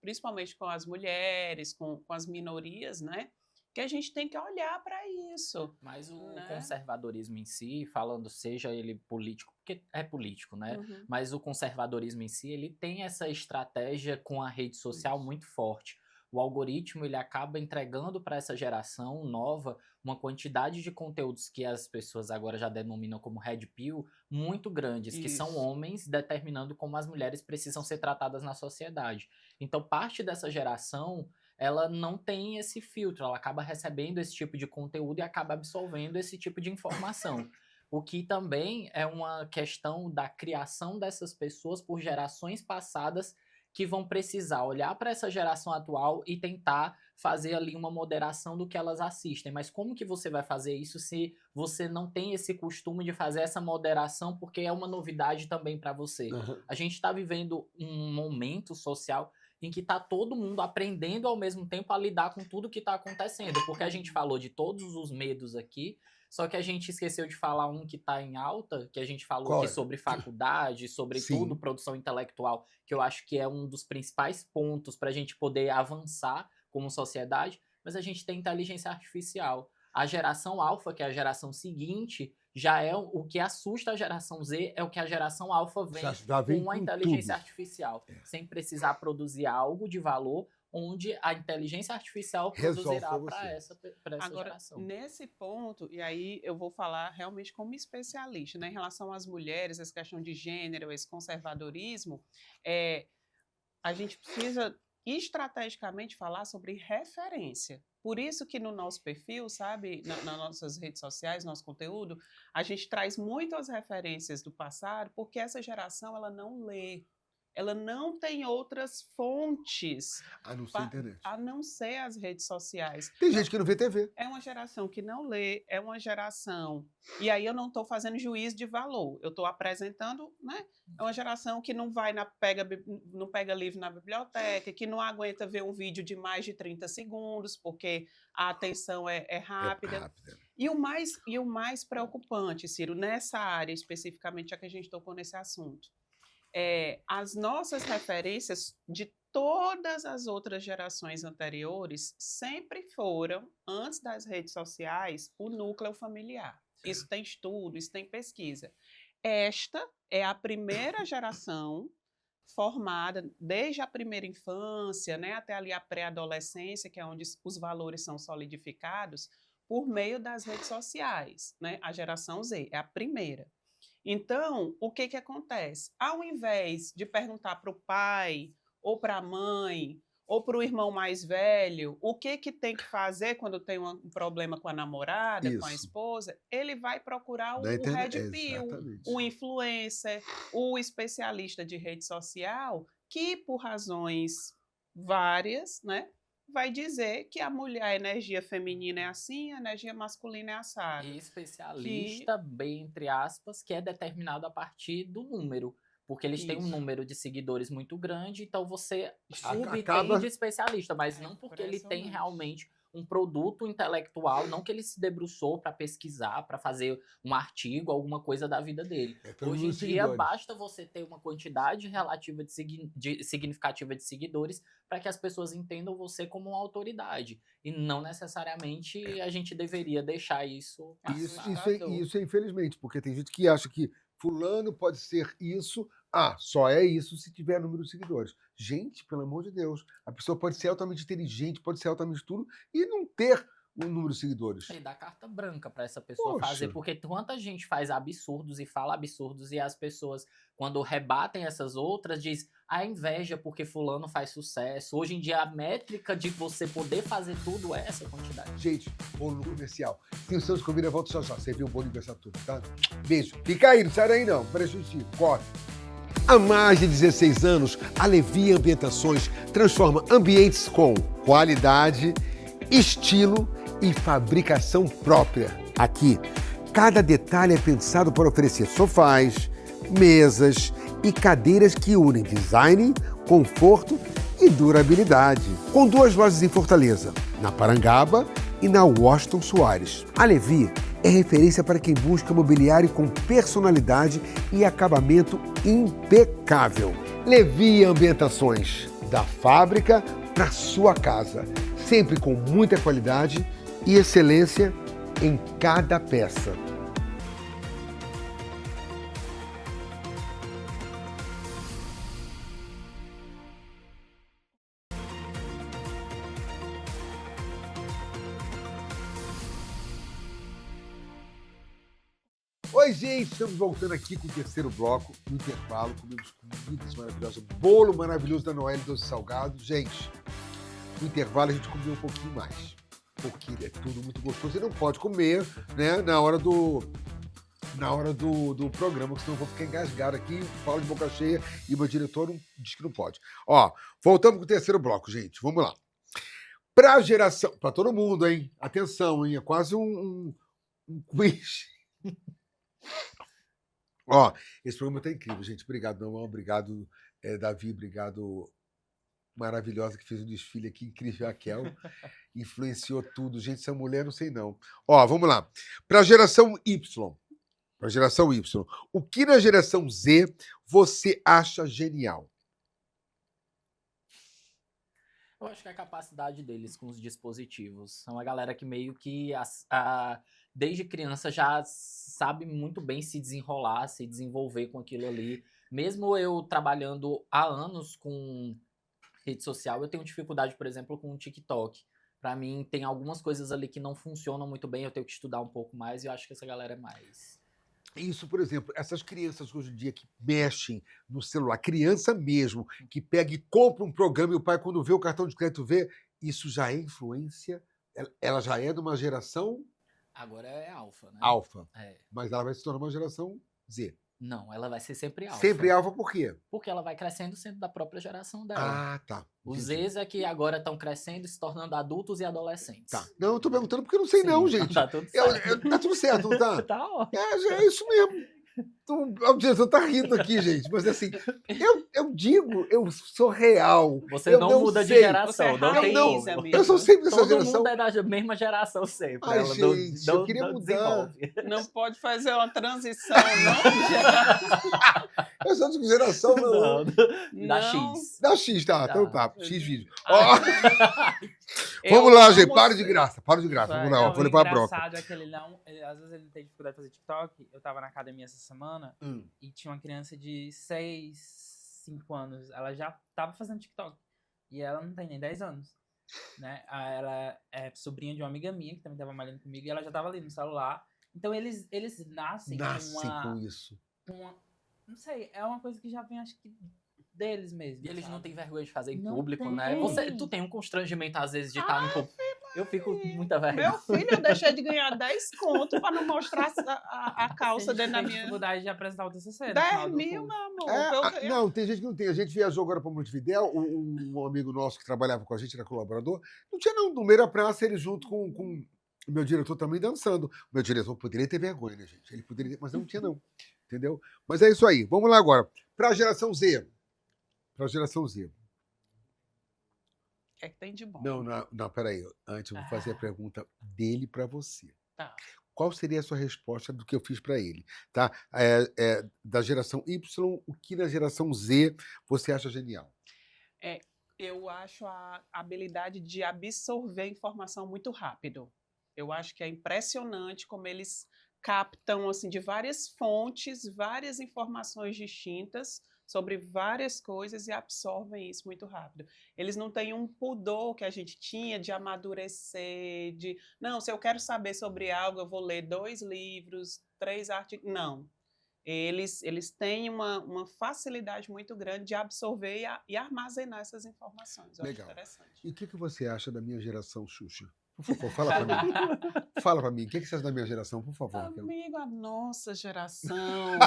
principalmente com as mulheres, com as minorias, né? Que a gente tem que olhar para isso. Mas o né? conservadorismo em si, falando seja ele político, porque é político, né? Uhum. Mas o conservadorismo em si, ele tem essa estratégia com a rede social muito forte. O algoritmo, ele acaba entregando para essa geração nova uma quantidade de conteúdos que as pessoas agora já denominam como red pill, muito grandes, que são Isso. homens determinando como as mulheres precisam ser tratadas na sociedade. Então, parte dessa geração, ela não tem esse filtro, ela acaba recebendo esse tipo de conteúdo e acaba absorvendo esse tipo de informação. O que também é uma questão da criação dessas pessoas por gerações passadas que vão precisar olhar para essa geração atual e tentar fazer ali uma moderação do que elas assistem. Mas como que você vai fazer isso se você não tem esse costume de fazer essa moderação, porque é uma novidade também para você? Uhum. A gente está vivendo um momento social em que está todo mundo aprendendo ao mesmo tempo a lidar com tudo que está acontecendo, porque a gente falou de todos os medos aqui, só que a gente esqueceu de falar um que está em alta, que a gente falou Qual aqui é? sobre faculdade, sobre Sim. tudo, produção intelectual, que eu acho que é um dos principais pontos para a gente poder avançar como sociedade, mas a gente tem inteligência artificial. A geração alfa, que é a geração seguinte, já é o que assusta a geração Z, é o que a geração alfa vem Já vem com a com inteligência tudo. artificial, sem precisar produzir algo de valor, onde a inteligência artificial Resolve produzirá pra para você. essa Agora, geração. nesse ponto, e aí eu vou falar realmente como especialista, né, em relação às mulheres, essa questão de gênero, esse conservadorismo, a gente precisa estrategicamente falar sobre referência. Por isso que no nosso perfil, sabe, nas nossas redes sociais, nosso conteúdo, a gente traz muitas referências do passado, porque essa geração, ela não lê. Ela não tem outras fontes A não ser internet. a não ser as redes sociais. Tem gente que não vê TV. É uma geração que não lê, é uma geração... E aí eu não estou fazendo juízo de valor, eu estou apresentando, né? É uma geração que não vai não pega livro na biblioteca, que não aguenta ver um vídeo de mais de 30 segundos, porque a atenção é rápida. É rápida. E o mais preocupante, Ciro, nessa área especificamente, já que a gente tocou nesse assunto, as nossas referências de todas as outras gerações anteriores sempre foram, antes das redes sociais, o núcleo familiar. Isso tem estudo, isso tem pesquisa. Esta é a primeira geração formada desde a primeira infância, né, até ali a pré-adolescência, que é onde os valores são solidificados, por meio das redes sociais, né? A geração Z é a primeira. Então, o que acontece? Ao invés de perguntar para o pai, ou para a mãe, ou para o irmão mais velho, o que tem que fazer quando tem um problema com a namorada, com a Isso. esposa, ele vai procurar o Da internet. red pill, Exatamente. o influencer, o especialista de rede social, que por razões várias, né, vai dizer que a energia feminina é assim, a energia masculina é assada. E especialista, bem entre aspas, que é determinado a partir do número. Porque eles têm um Isso. número de seguidores muito grande, então você subtende Acaba- especialista, mas não porque ele tem Impressionante. realmente um produto intelectual, não que ele se debruçou para pesquisar, para fazer um artigo, alguma coisa da vida dele. pelo Hoje em número de dia, seguidores. basta você ter uma quantidade relativa significativa de seguidores para que as pessoas entendam você como uma autoridade. E não necessariamente a gente deveria deixar isso passar. Isso é infelizmente, porque tem gente que acha que fulano pode ser isso, só é isso se tiver número de seguidores. Gente, pelo amor de Deus, a pessoa pode ser altamente inteligente, pode ser altamente tudo e não ter um número de seguidores. E dá carta branca para essa pessoa Poxa. fazer, porque quanta gente faz absurdos e fala absurdos e as pessoas, quando rebatem essas outras, diz a inveja porque fulano faz sucesso. Hoje em dia a métrica de você poder fazer tudo é essa quantidade. Gente, bolo no comercial. Se o Santos combina, volta já já. Você viu o bolo aniversário tudo, tá? Beijo. Fica aí, não sai daí não. Parece um tiro. Corre. Há mais de 16 anos, a Levi Ambientações transforma ambientes com qualidade, estilo e fabricação própria. Aqui, cada detalhe é pensado para oferecer sofás, mesas e cadeiras que unem design, conforto e durabilidade. Com 2 lojas em Fortaleza, na Parangaba e na Washington Soares. A Levi é referência para quem busca mobiliário com personalidade e acabamento impecável. Levi Ambientações, da fábrica para sua casa, sempre com muita qualidade e excelência em cada peça. Oi, gente, estamos voltando aqui com o terceiro bloco, no intervalo, comemos comidas maravilhosas, bolo maravilhoso da Noelle Doce Salgado. Gente, no intervalo a gente comeu um pouquinho mais, porque é tudo muito gostoso. Você não pode comer, né, na hora do programa, senão eu vou ficar engasgado aqui, falo de boca cheia e meu diretor diz que não pode. Ó, voltamos com o terceiro bloco, gente, vamos lá. Pra geração, pra todo mundo, hein, atenção, hein, é quase um quiz. Ó, esse programa tá incrível, gente. Obrigado, Norman. Obrigado, Davi. Obrigado, maravilhosa, que fez um desfile aqui. Incrível, Raquel. Influenciou tudo. Gente, essa mulher, não sei não. Ó, vamos lá. Para a geração Y. Para a geração Y. O que na geração Z você acha genial? Eu acho que é a capacidade deles com os dispositivos. São uma galera que meio que desde criança já sabe muito bem se desenrolar, se desenvolver com aquilo ali. Mesmo eu trabalhando há anos com rede social, eu tenho dificuldade, por exemplo, com o TikTok. Pra mim, tem algumas coisas ali que não funcionam muito bem, eu tenho que estudar um pouco mais e eu acho que essa galera é mais... Isso, por exemplo, essas crianças hoje em dia que mexem no celular, criança mesmo, que pega e compra um programa e o pai, quando vê o cartão de crédito, vê, isso já é influência? Ela já é de uma geração Agora é alfa, né? alfa, É. mas ela vai se tornar uma geração Z. Não, ela vai ser sempre alfa. Sempre alfa por quê? Porque ela vai crescendo sendo da própria geração dela. Ah, tá. Os Entendi. Zs é que agora estão crescendo e se tornando adultos e adolescentes. Tá. Não, eu tô perguntando porque eu não sei Sim, não, gente. Tá tudo certo. Tá tudo certo, não tá? Tá ótimo. É isso mesmo. O diretor tá rindo aqui, gente. Mas assim, eu digo, eu sou real. Você Eu não muda de sei. geração, Você não tem raiz, como. amigo. Eu sou sempre dessa Todo geração. mundo é da mesma geração sempre. Ai, ela gente, eu queria mudar. desenvolve. Não pode fazer uma transição, não, geração. Eu sou de geração não. Da Não. X. Dá X, tá? Tá. Então tá. X vídeo. Ah, Ó, Eu vamos lá, amo gente. Para de você. graça. Para de graça. Vamos lá, ó. Não, Vou o levar a broca. engraçado é que às vezes ele tem dificuldade de fazer TikTok. Eu tava na academia essa semana e tinha uma criança de 6, 5 anos. Ela já tava fazendo TikTok. E ela não tem nem 10 anos. Né? Ela é sobrinha de uma amiga minha que também tava malhando comigo e ela já tava ali no celular. Então eles nascem Nascem com isso. com uma. Não sei, é uma coisa que já vem, acho que, deles mesmo. E eles não sabe? têm vergonha de fazer em Não público, tem. né? Tu tem um constrangimento, às vezes, de estar no público. Eu fico com muita vergonha. Meu filho, eu deixei de ganhar 10 conto para não mostrar a calça dentro da Tem minha... dificuldade de apresentar o TCC. 10 mil, meu amor. Não, tem gente que não tem. A gente viajou agora para Montevidéu, um amigo nosso que trabalhava com a gente, era colaborador, não tinha não, no meio da praça, ele junto com o meu diretor também dançando. O meu diretor poderia ter vergonha, né, gente? Ele poderia ter, mas não tinha não, entendeu? Mas é isso aí. Vamos lá agora. Para a geração Z. Para a geração Z. O que é que tem de bom? Não, peraí. Antes eu vou fazer a pergunta dele para você. Tá. Qual seria a sua resposta do que eu fiz para ele? Tá? Da geração Y, o que na geração Z você acha genial? Eu acho a habilidade de absorver informação muito rápido. Eu acho que é impressionante como eles captam assim, de várias fontes, várias informações distintas sobre várias coisas e absorvem isso muito rápido. Eles não têm um pudor que a gente tinha de amadurecer, não, se eu quero saber sobre algo, eu vou ler 2 livros, 3 artigos. Não. Eles têm uma facilidade muito grande de absorver e armazenar essas informações. Eu Legal. acho interessante. E o que você acha da minha geração, Xuxa? Por favor, fala para mim. Fala para mim. O que você acha da minha geração, por favor? Amigo, a nossa geração,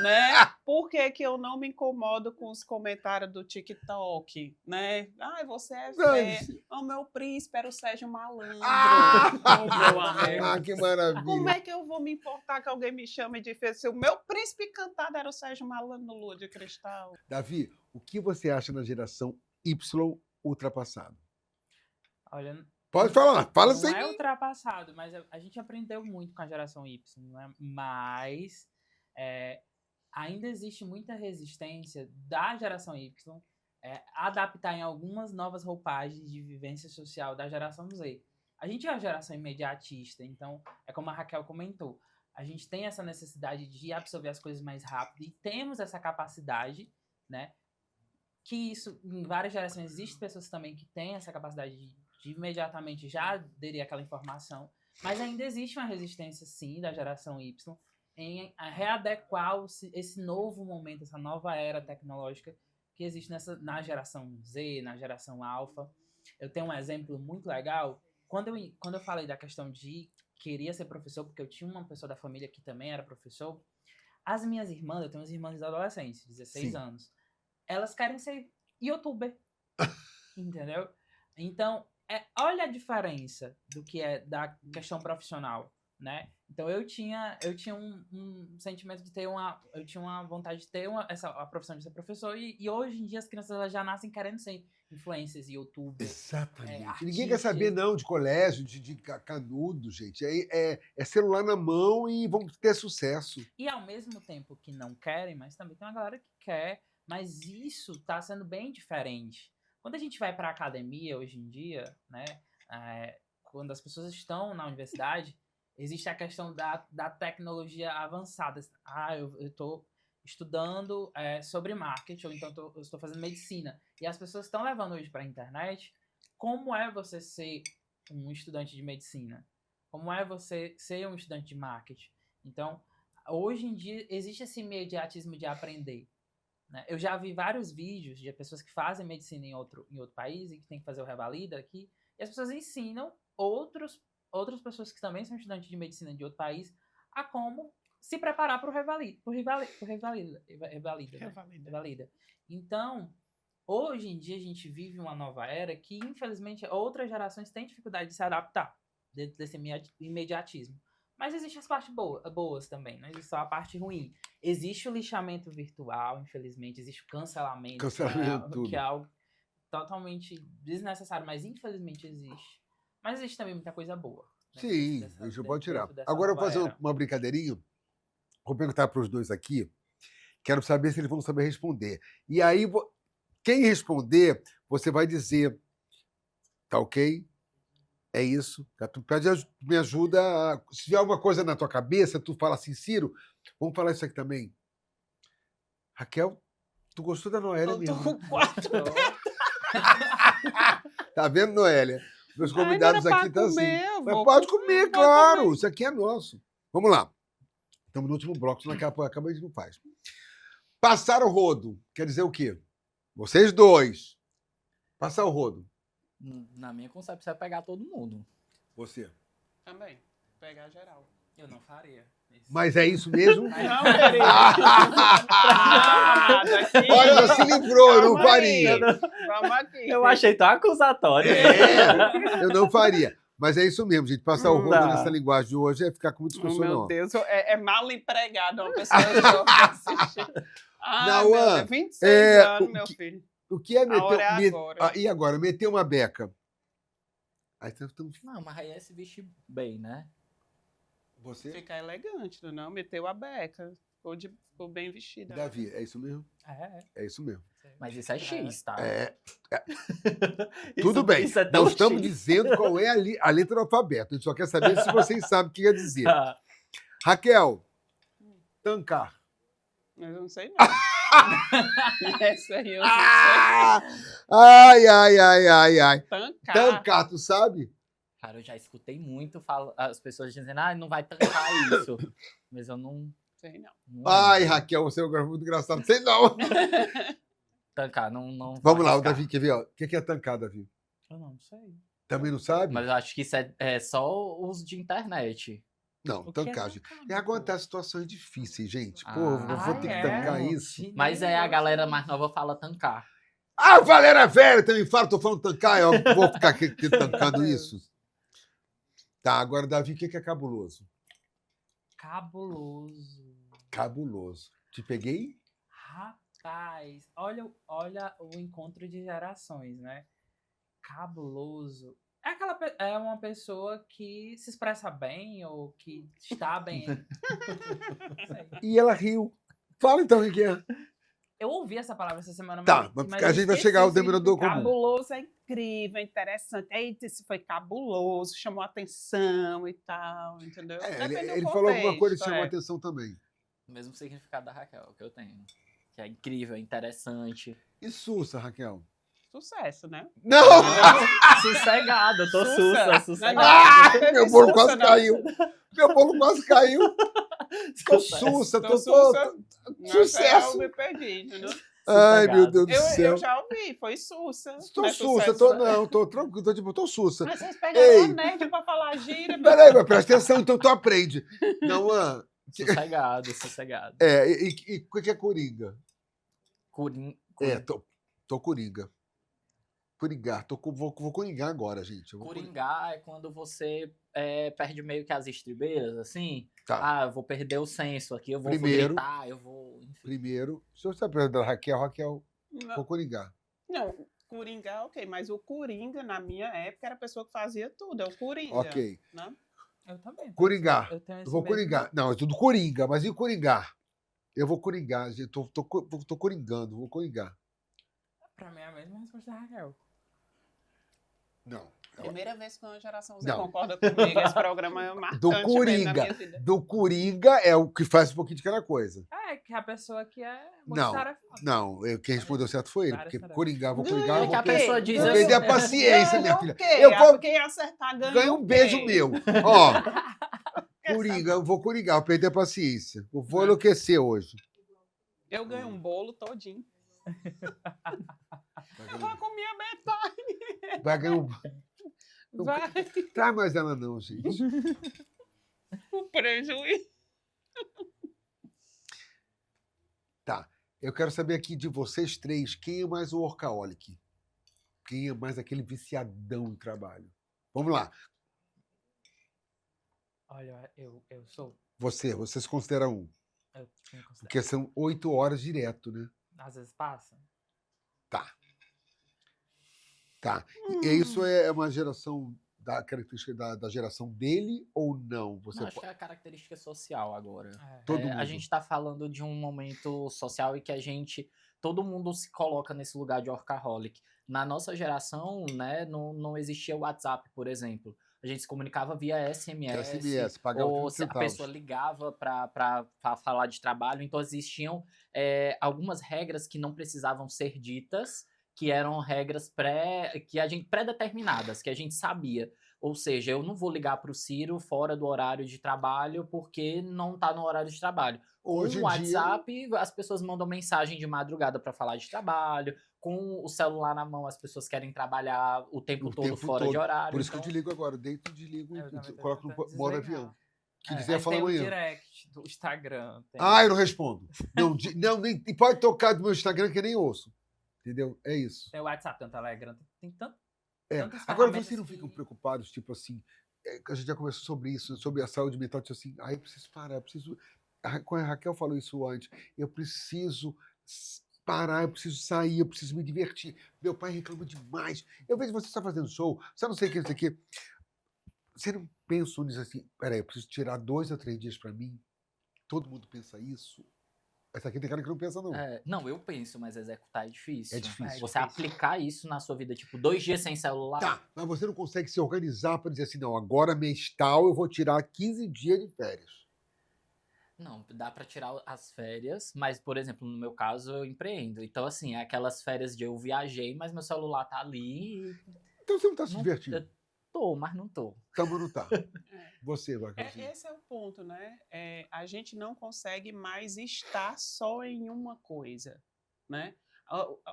né? Por que eu não me incomodo com os comentários do TikTok, né? Ai, você é feio. O meu príncipe era o Sérgio Malandro. Meu amigo. Que maravilha. Como é que eu vou me importar que alguém me chame de feio se o meu príncipe cantado era o Sérgio Malandro no Lua de Cristal? Davi, o que você acha da geração Y ultrapassada? Olha, Pode falar, fala sem não é mim. ultrapassado, mas a gente aprendeu muito com a geração Y, né? Mas ainda existe muita resistência da geração Y adaptar em algumas novas roupagens de vivência social da geração Z. A gente é uma geração imediatista, então é como a Raquel comentou, a gente tem essa necessidade de absorver as coisas mais rápido e temos essa capacidade, né? Que isso, em várias gerações, existem pessoas também que têm essa capacidade de imediatamente já aderir àquela informação, mas ainda existe uma resistência, sim, da geração Y em readequar esse novo momento, essa nova era tecnológica que existe na geração Z, na geração Alpha. Eu tenho um exemplo muito legal. Quando eu falei da questão de queria ser professor, porque eu tinha uma pessoa da família que também era professor, as minhas irmãs, eu tenho umas irmãs adolescentes, 16 anos, elas querem ser youtuber, entendeu? Então, olha a diferença do que é da questão profissional, né? Então, eu tinha um sentimento de ter eu tinha uma vontade de ter a profissão de ser professor e hoje em dia as crianças elas já nascem querendo ser influencers, youtubers. Exatamente. Ninguém quer saber, não, de colégio, de canudo, gente. É celular na mão e vamos ter sucesso. E ao mesmo tempo que não querem, mas também tem uma galera que quer, mas isso está sendo bem diferente. Quando a gente vai para a academia hoje em dia, né, quando as pessoas estão na universidade, existe a questão da tecnologia avançada. Eu estou estudando sobre marketing, ou então eu estou fazendo medicina. E as pessoas estão levando hoje para a internet como é você ser um estudante de medicina, como é você ser um estudante de marketing. Então, hoje em dia, existe esse imediatismo de aprender. Né? Eu já vi vários vídeos de pessoas que fazem medicina em outro país e que tem que fazer o Revalida aqui, e as pessoas ensinam outras pessoas que também são estudantes de medicina de outro país a como se preparar para o Revalida. Então, hoje em dia a gente vive uma nova era que, infelizmente, outras gerações têm dificuldade de se adaptar dentro desse imediatismo. Mas existe as partes boas também, não existe só a parte ruim. Existe o lixamento virtual, infelizmente, existe o cancelamento que é algo totalmente desnecessário, mas infelizmente existe. Mas existe também muita coisa boa. Né? Sim, a gente pode tirar. Agora eu vou fazer uma brincadeirinha. Vou perguntar para os dois aqui. Quero saber se eles vão saber responder. E aí, quem responder, você vai dizer, tá ok? É isso. Tu me ajuda. Se tiver alguma coisa na tua cabeça, tu fala assim, Ciro, vamos falar isso aqui também. Raquel, tu gostou da Noélia mesmo? Eu tô com 4 Tá vendo, Noélia? Meus convidados aqui estão assim. Mas pode comer, comer. claro. Isso aqui é nosso. Vamos lá. Estamos no último bloco, senão acaba a gente não faz. Passar o rodo quer dizer o quê? Vocês dois. Passar o rodo. Na minha concepção é pegar todo mundo. Você. Também. Pegar geral. Eu não faria. Mas é isso mesmo? Não, querido. Olha, já se livrou, eu não Calma aí. faria. Vamos aqui. Eu achei tão acusatório. Eu não faria. Mas é isso mesmo, gente. Passar o rodo Tá. nessa linguagem de hoje é ficar com muita Oh, discussão, meu não. Deus, é mal empregado uma pessoa jovem assistir. Ah, Não, meu Ana, Deus, 26 anos, meu filho. O que é A meter... hora é agora. E agora? Meter uma beca. Aí estamos... Não, mas aí é se vestir bem, né? Você? Ficar elegante, não? Meteu a beca. Ficou bem vestida. Davi, é isso mesmo? É. É isso mesmo. Mas isso é X, tá? Tudo bem. Isso é tão Não estamos X. dizendo qual é a letra do alfabeto. A gente só quer saber se vocês sabem o que quer dizer. Raquel, tancar. Mas eu não sei, não. Essa aí eu não sei. Ai. Tancar. Tancar, tu sabe? Cara, eu já escutei muito as pessoas dizendo, não vai tancar isso. Mas eu não... Sei não. Ai, lembro. Raquel, você é um cara muito engraçado. Sei não. Tancar, não Vamos vou lá, o arriscar. Davi, quer ver? Ó. O que é tancar, Davi? Eu não sei. Também não sabe? Mas eu acho que isso é só uso de internet. Não, O que é tancar, gente. tancar, É meu aguentar situações difíceis, gente. Pô, Ah. eu vou ter que tancar isso. Mas a galera mais nova fala tancar. Ah, Valéria velha, também fala, tô falando tancar, eu vou ficar aqui tancando isso. Tá, agora, Davi, o que é cabuloso? Cabuloso. Cabuloso. Te peguei? Rapaz, olha o encontro de gerações, né? Cabuloso. É uma pessoa que se expressa bem ou que está bem. Não sei. E ela riu. Fala então o que é. Eu ouvi essa palavra essa semana. Tá, mas a eu gente vai esqueci chegar ao o denominador significado. comum. Cabuloso é incrível, interessante. Eita, isso foi cabuloso, chamou atenção e tal, entendeu? É, Depende do ele falou alguma coisa que contexto, chamou é. atenção também. O mesmo significado da Raquel, que eu tenho. Que é incrível, é interessante. E Sussa, Raquel? Sucesso, né? Não! Sossegado, eu tô Sussa. sossegado. Ah, Teve meu bolo Sussa, quase não. caiu. Meu bolo quase caiu. Tô sussa, Tô tô... sussa. Sucesso. Eu me perdi, entendeu? Ai, meu Deus do Eu céu. já ouvi, foi Sussa. Tô Não é sussa, sucesso, tô tranquilo, tô sussa. Mas vocês Ei. pegaram a nerd pra falar gíria. meu Peraí, mas presta atenção, então tu aprende. Não, Sossegado. e o que é coringa? Tô coringa. Coringar, vou coringar agora, gente. Eu vou Coringar é quando você perde meio que as estribeiras, assim. Tá. Eu vou perder o senso aqui, eu vou Primeiro. gritar, eu vou... Enfim. Primeiro, se você está perguntando da Raquel, Não, vou coringar. não, Coringa, ok, mas o Coringa, na minha época, era a pessoa que fazia tudo, é o Coringa. Ok. Né? Eu também. Coringar. Eu tenho Eu esse vou mesmo- coringar. Não, é tudo coringa, mas e o coringar? Eu vou coringar, gente. Tô coringando, vou coringar. Pra mim é a mesma resposta da Raquel. Não. Primeira vez que uma geração Z Não. concorda comigo, esse programa é marcante Do mesmo na coringa. minha vida. Do coringa é o que faz um pouquinho de cada coisa. É, que a pessoa que é Não, multitarefada. Não, quem respondeu certo foi ele. Várias Porque tarefas. coringar, vou Ganha, coringar, eu É que a vou pessoa diz vou assim, perder a paciência, minha Ganha filha. o quê? Eu vou Quem acertar ganha ganhar o um quê? beijo meu. Ó, coringa, eu vou coringar, vou perder a paciência. Eu vou enlouquecer hoje. Eu ganho um bolo todinho. Eu vou comer a metade. Vai ganhar um... Vai, Traz mais ela não, gente. o prejuízo. Tá. Eu quero saber aqui de vocês três, quem é mais o workaholic? Quem é mais aquele viciadão em trabalho? Vamos lá. Olha, eu sou. Você se considera um. Eu me considero. Porque são 8 horas direto, né? Às vezes passa. Tá. E isso é uma geração, da característica da geração dele ou não? Você Não, acho que é a característica social agora. É. Todo A mundo. gente está falando de um momento social em que todo mundo se coloca nesse lugar de workaholic. Na nossa geração, né, não existia o WhatsApp, por exemplo. A gente se comunicava via SMS, pagava ou 30 se a centavos. pessoa ligava para falar de trabalho. Então existiam algumas regras que não precisavam ser ditas, que eram regras pré-determinadas, que a gente sabia. Ou seja, eu não vou ligar para o Ciro fora do horário de trabalho porque não está no horário de trabalho. Ou Hoje no em dia- WhatsApp, as pessoas mandam mensagem de madrugada para falar de trabalho. com o celular na mão, as pessoas querem trabalhar o tempo O todo tempo fora todo. de horário. Por isso que eu então- desligo agora. Eu deito, desligo, Eu também tô coloco no tentando modo desligar. avião. Que É, dizer mas fala tem o amanhã. direct do Instagram. Tem... Ah, eu não respondo. Não, não, nem, e pode tocar do meu Instagram que eu nem ouço. Entendeu? É isso. Tem o WhatsApp, tem o Telegram, tem tanto. É. tantas Agora, ferramentas vocês não que- ficam preocupados, tipo assim, a gente já conversou sobre isso, sobre a saúde mental, tipo assim, eu preciso parar, eu preciso... Quando a Raquel falou isso antes, eu preciso parar, eu preciso sair, eu preciso me divertir. Meu pai reclama demais. Eu vejo você está fazendo show, você não sei o que, não sei o que. Você não pensa nisso assim, peraí, eu preciso tirar 2 a 3 dias para mim? Todo mundo pensa isso? Essa aqui tem cara que não pensa, não. Não, eu penso, mas executar é difícil. É difícil. Você aplicar isso na sua vida, tipo, 2 dias sem celular. Tá, mas você não consegue se organizar para dizer assim, não, agora mês tal eu vou tirar 15 dias de férias. Não, dá pra tirar as férias, mas, por exemplo, no meu caso, eu empreendo. Então, assim, é aquelas férias de eu viajei, mas meu celular tá ali. Então você não está se Não- divertindo. eu tô, mas não tô. Tá, mas não tá. Você, Raquelzinha. Esse é o ponto, né? A gente não consegue mais estar só em uma coisa, né?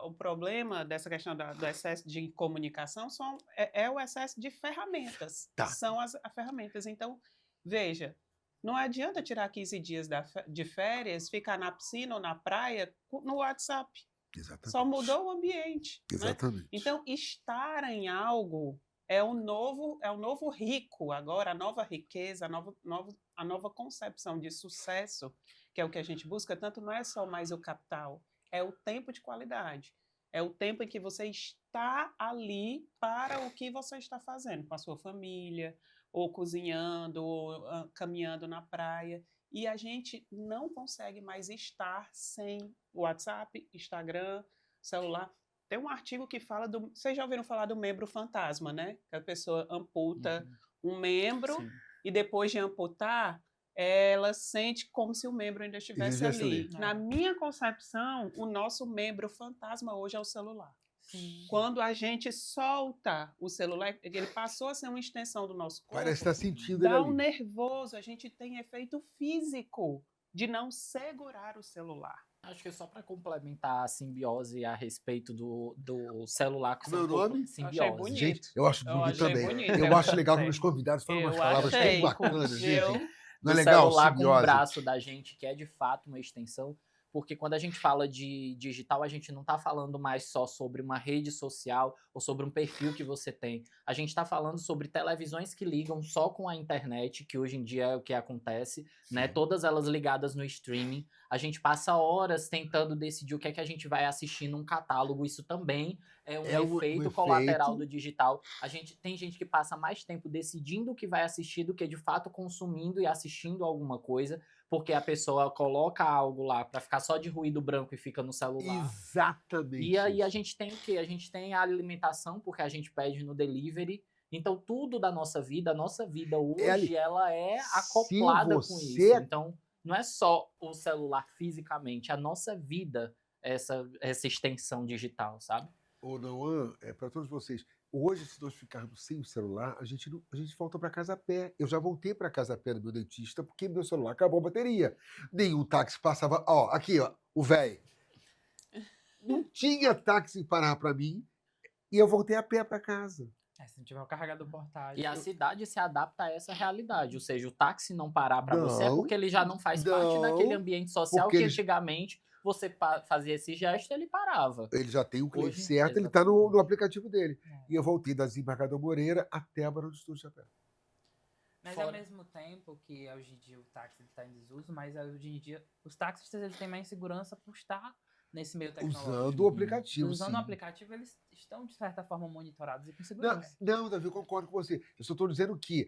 O problema dessa questão do excesso de comunicação é o excesso de ferramentas. Tá. São as ferramentas. Então, veja, não adianta tirar 15 dias de férias, ficar na piscina ou na praia no WhatsApp. Exatamente. Só mudou o ambiente. Né? Exatamente. Então, estar em algo é o novo rico agora, a nova riqueza, a nova concepção de sucesso, que é o que a gente busca, tanto não é só mais o capital, é o tempo de qualidade. É o tempo em que você está ali para o que você está fazendo, com a sua família, ou cozinhando, ou caminhando na praia. E a gente não consegue mais estar sem WhatsApp, Instagram, celular. Tem um artigo que fala do... Vocês já ouviram falar do membro fantasma, né? Que a pessoa amputa um membro Sim. e depois de amputar, ela sente como se o membro ainda estivesse Estivesse ali. ali. Na minha concepção, o nosso membro fantasma hoje é o celular. Sim. Quando a gente solta o celular, ele passou a ser uma extensão do nosso corpo. Parece que está sentindo ele Dá um ali. nervoso, a gente tem efeito físico de não segurar o celular. Acho que só para complementar a simbiose a respeito do celular com Meu o corpo, nome? simbiose. Achei bonito. Gente, eu acho Eu bonito achei também. bonito, Eu eu acho legal que gostei. meus convidados falam umas Eu palavras achei, tão bacanas, gente. eu- Não é Do legal, celular com o simbiose? braço da gente, que é de fato uma extensão, porque quando a gente fala de digital, a gente não está falando mais só sobre uma rede social ou sobre um perfil que você tem. A gente está falando sobre televisões que ligam só com a internet, que hoje em dia é o que acontece, né? Todas elas ligadas no streaming. A gente passa horas tentando decidir o que é que a gente vai assistir num catálogo. Isso também é um efeito colateral do digital. Tem gente que passa mais tempo decidindo o que vai assistir do que de fato consumindo e assistindo alguma coisa, porque a pessoa coloca algo lá para ficar só de ruído branco e fica no celular. Exatamente. E aí a isso. gente tem o quê? A gente tem a alimentação, porque a gente pede no delivery. Então, tudo da nossa vida, a nossa vida hoje, ela é acoplada com você- isso. Então, não é só o celular fisicamente, a nossa vida, essa extensão digital, sabe? Ô, Noan, para todos vocês, hoje, se nós ficarmos sem o celular, a gente volta para casa a pé. Eu já voltei para casa a pé do meu dentista porque meu celular acabou a bateria. Nenhum táxi passava. Ó, aqui, ó, o velho. Não tinha táxi parar para mim e eu voltei a pé para casa. Se não tiver o carregador portátil. E a cidade se adapta a essa realidade. Ou seja, o táxi não parar para você é Não, porque ele já não faz parte não, daquele ambiente social porque que ele- antigamente você fazia esse gesto e ele parava. Ele já tem o cliente Hoje, certo, ele está no aplicativo dele. É. E eu voltei da Desembargador Moreira até a Barão de Estúdio a pé. Mas Fora. ao mesmo tempo que hoje em dia o táxi está em desuso, mas hoje em dia os taxistas eles têm mais segurança por estar nesse meio tecnológico. Usando o aplicativo, Usando sim. o aplicativo, eles estão, de certa forma, monitorados e com Não, segurança. não, Davi, eu concordo com você. Eu só estou dizendo que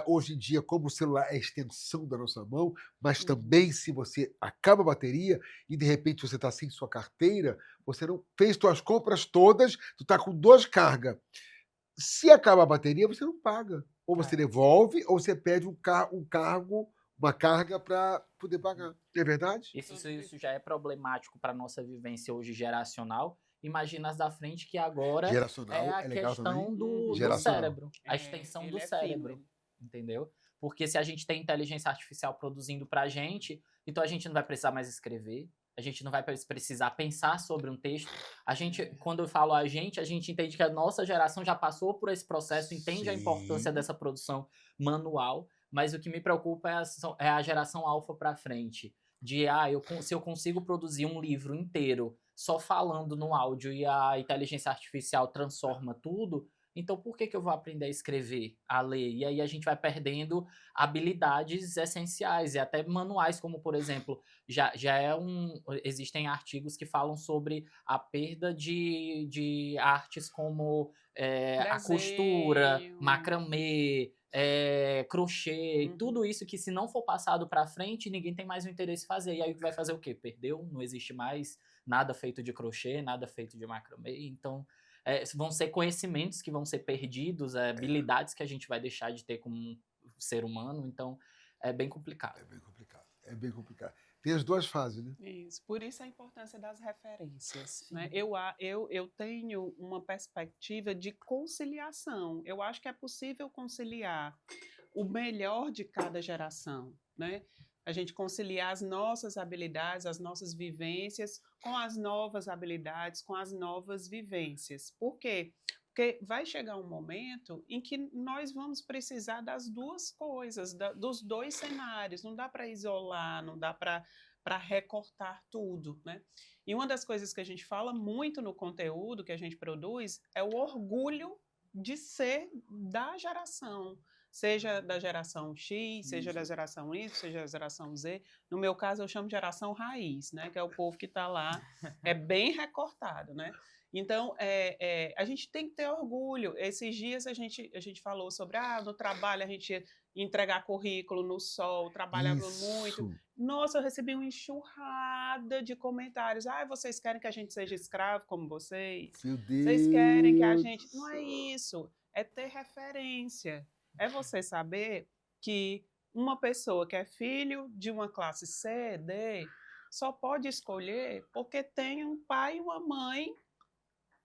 hoje em dia, como o celular é a extensão da nossa mão, mas também se você acaba a bateria e de repente você está sem sua carteira, você não fez suas compras todas, tu está com 2 cargas. Se acaba a bateria, você não paga. Ou você devolve, ou você pede uma carga para poder pagar. Não é verdade? Isso já é problemático para nossa vivência hoje geracional. Imagina as da frente que agora Geracional é a é legal questão também. do Geracional. cérebro, a É, extensão ele do é cérebro, fino. entendeu? Porque se a gente tem inteligência artificial produzindo pra gente, então a gente não vai precisar mais escrever, a a gente não vai precisar pensar sobre um texto. A gente, quando eu falo a gente entende que a nossa geração já passou por esse processo, entende a importância dessa produção manual, mas o que me preocupa é a geração alfa para frente. Se eu consigo produzir um livro inteiro só falando no áudio e a inteligência artificial transforma tudo, então por que eu vou aprender a escrever, a ler? E aí a gente vai perdendo habilidades essenciais e até manuais, como por exemplo, existem artigos que falam sobre a perda de artes como a costura, macramê, crochê, tudo isso que se não for passado para frente, ninguém tem mais o interesse em fazer. E aí vai fazer o quê? Perdeu? Não existe mais nada feito de crochê, nada feito de macramê. Então, vão ser conhecimentos que vão ser perdidos, habilidades que a gente vai deixar de ter como um ser humano. Então, é bem complicado. É bem complicado. Tem as duas fases, né? Isso. Por isso a importância das referências. Né? Eu tenho uma perspectiva de conciliação. Eu acho que é possível conciliar o melhor de cada geração, né? A gente conciliar as nossas habilidades, as nossas vivências com as novas habilidades, com as novas vivências. Por quê? Porque vai chegar um momento em que nós vamos precisar das duas coisas, dos dois cenários. Não dá para isolar, não dá para recortar tudo, né? E uma das coisas que a gente fala muito no conteúdo que a gente produz é o orgulho de ser da geração. Seja da geração X, seja da geração Y, seja da geração Z. No meu caso, eu chamo de geração raiz, né? Que é o povo que está lá, é bem recortado, né? Então, a gente tem que ter orgulho. Esses dias a gente falou sobre, no trabalho a gente entregar currículo no sol, trabalhava muito. Nossa, eu recebi uma enxurrada de comentários. Vocês querem que a gente seja escravo como vocês? Meu Deus! Vocês querem que a gente... Não é isso, é ter referência. É você saber que uma pessoa que é filho de uma classe C, D, só pode escolher porque tem um pai e uma mãe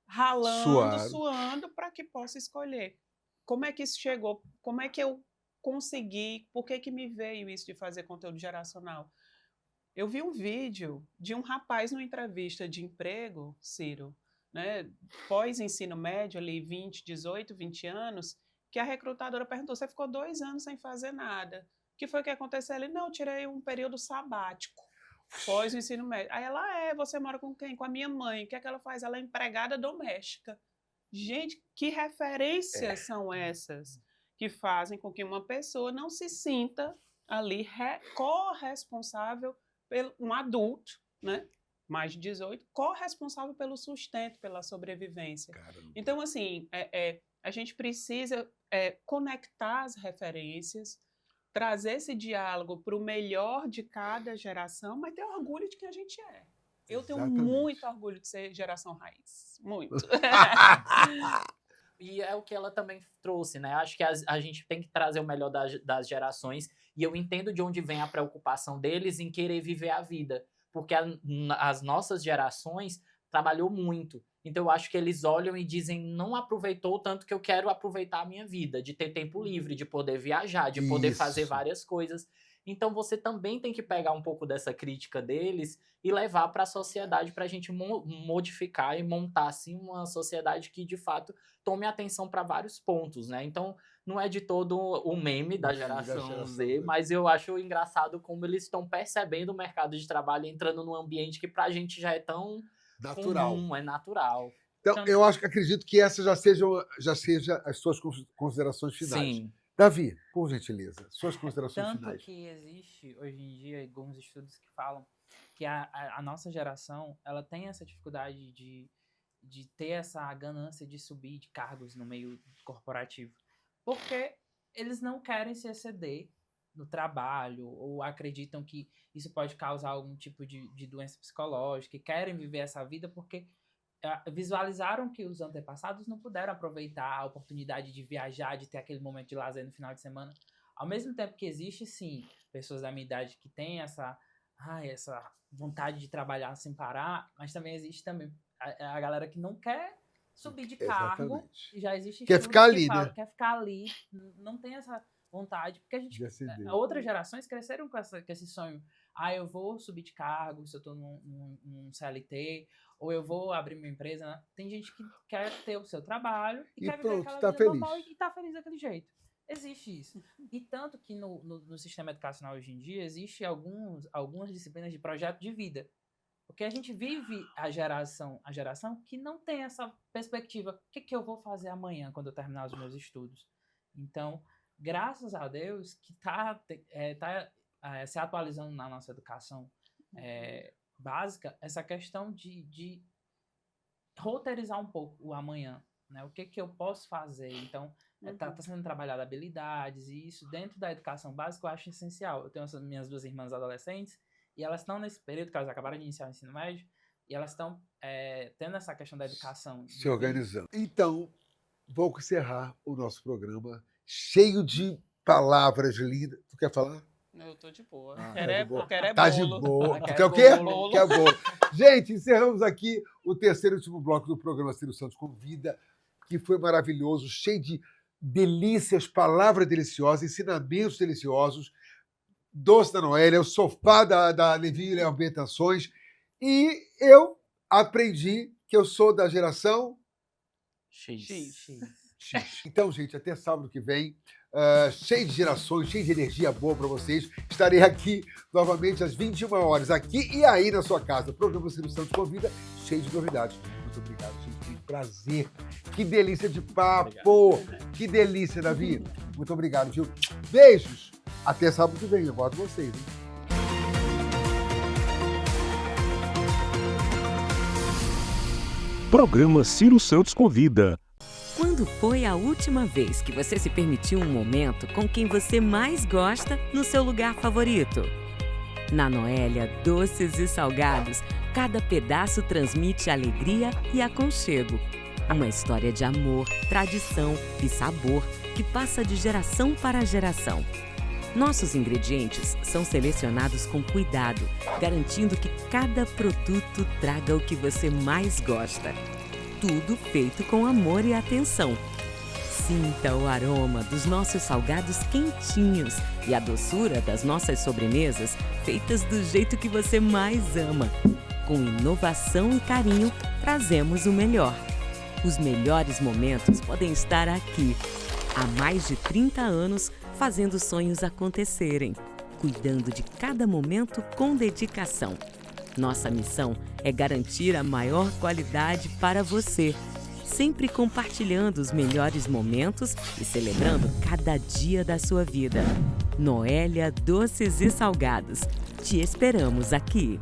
ralando, suando, para que possa escolher. Como é que isso chegou? Como é que eu consegui? Por que me veio isso de fazer conteúdo geracional? Eu vi um vídeo de um rapaz numa entrevista de emprego, Ciro, né, pós-ensino médio, ali 18, 20 anos, que a recrutadora perguntou, você ficou 2 anos sem fazer nada. O que foi que aconteceu? Ele, não, eu tirei um período sabático, pós o ensino médio. Aí ela, você mora com quem? Com a minha mãe. O que é que ela faz? Ela é empregada doméstica. Gente, que referências são essas que fazem com que uma pessoa não se sinta ali corresponsável pelo um adulto, né? Mais de 18, corresponsável pelo sustento, pela sobrevivência. Caramba. Então, assim, a gente precisa conectar as referências, trazer esse diálogo para o melhor de cada geração, mas ter orgulho de quem a gente é. Eu tenho muito orgulho de ser geração raiz. Muito. E é o que ela também trouxe, né? Acho que a gente tem que trazer o melhor das gerações, e eu entendo de onde vem a preocupação deles em querer viver a vida, porque as nossas gerações trabalhou muito. Então eu acho que eles olham e dizem, não aproveitou o tanto que eu quero aproveitar a minha vida, de ter tempo livre, de poder viajar, de poder fazer várias coisas. Então você também tem que pegar um pouco dessa crítica deles e levar para a sociedade para a gente modificar e montar assim uma sociedade que de fato tome atenção para vários pontos, né? Então não é de todo o meme da geração Z, mas eu acho engraçado como eles estão percebendo o mercado de trabalho entrando num ambiente que para a gente já é tão natural. Comum, é natural. Então, eu acredito que essas já seja as suas considerações finais. Sim. Davi, por gentileza, suas considerações Tanto finais. que existe, hoje em dia, alguns estudos que falam que a nossa geração ela tem essa dificuldade de ter essa ganância de subir de cargos no meio corporativo. Porque eles não querem se exceder no trabalho, ou acreditam que isso pode causar algum tipo de doença psicológica, e querem viver essa vida porque visualizaram que os antepassados não puderam aproveitar a oportunidade de viajar, de ter aquele momento de lazer no final de semana. Ao mesmo tempo que existe, sim, pessoas da minha idade que têm essa vontade de trabalhar sem parar, mas também existe também a galera que não quer subir de cargo. E já existe quer ficar ali, fala, né? Quer ficar ali, não tem essa vontade, porque outras gerações cresceram com esse sonho. eu vou subir de cargo se eu estou num CLT, ou eu vou abrir minha empresa, né? Tem gente que quer ter o seu trabalho e quer viver pronto, aquela tá vida feliz. normal e tá feliz daquele jeito. Existe isso. E tanto que no sistema educacional hoje em dia, existe algumas disciplinas de projeto de vida. Porque a gente vive a geração que não tem essa perspectiva. O que eu vou fazer amanhã quando eu terminar os meus estudos? Então, graças a Deus que está se atualizando na nossa educação básica essa questão de roteirizar um pouco o amanhã, né? O que eu posso fazer? Então, está sendo trabalhado habilidades, e isso dentro da educação básica eu acho essencial. Eu tenho minhas 2 irmãs adolescentes, e elas estão nesse período, que elas acabaram de iniciar o ensino médio, e elas estão tendo essa questão da educação. Se organizando. Então, vou encerrar o nosso programa cheio de palavras lindas. Tu quer falar? Eu tô de boa. Ah, Quero é tá de bolo. boa. Quer Quer o quê? bolo. Quer bolo. Gente, encerramos aqui o terceiro e último bloco do programa Ciro Santos Convida, que foi maravilhoso, cheio de delícias, palavras deliciosas, ensinamentos deliciosos. Doce da Noélia, o sofá da Levi e Léo Bentações. E eu aprendi que eu sou da geração X. X. Então, gente, até sábado que vem, cheio de gerações, cheio de energia boa para vocês. Estarei aqui novamente às 21 horas, aqui e aí na sua casa. O programa Ciro Santos Convida, cheio de novidades. Muito obrigado, gente. Que prazer. Que delícia de papo. Obrigado. Que delícia, Davi. Muito obrigado, viu? Beijos. Até sábado que vem. Eu gosto de vocês, hein? Programa Ciro Santos Convida. Quando foi a última vez que você se permitiu um momento com quem você mais gosta no seu lugar favorito? Na Noélia Doces e Salgados, cada pedaço transmite alegria e aconchego. Uma história de amor, tradição e sabor que passa de geração para geração. Nossos ingredientes são selecionados com cuidado, garantindo que cada produto traga o que você mais gosta. Tudo feito com amor e atenção. Sinta o aroma dos nossos salgados quentinhos e a doçura das nossas sobremesas feitas do jeito que você mais ama. Com inovação e carinho, trazemos o melhor. Os melhores momentos podem estar aqui. Há mais de 30 anos, fazendo sonhos acontecerem, cuidando de cada momento com dedicação. Nossa missão é garantir a maior qualidade para você, sempre compartilhando os melhores momentos e celebrando cada dia da sua vida. Noélia Doces e Salgados. Te esperamos aqui.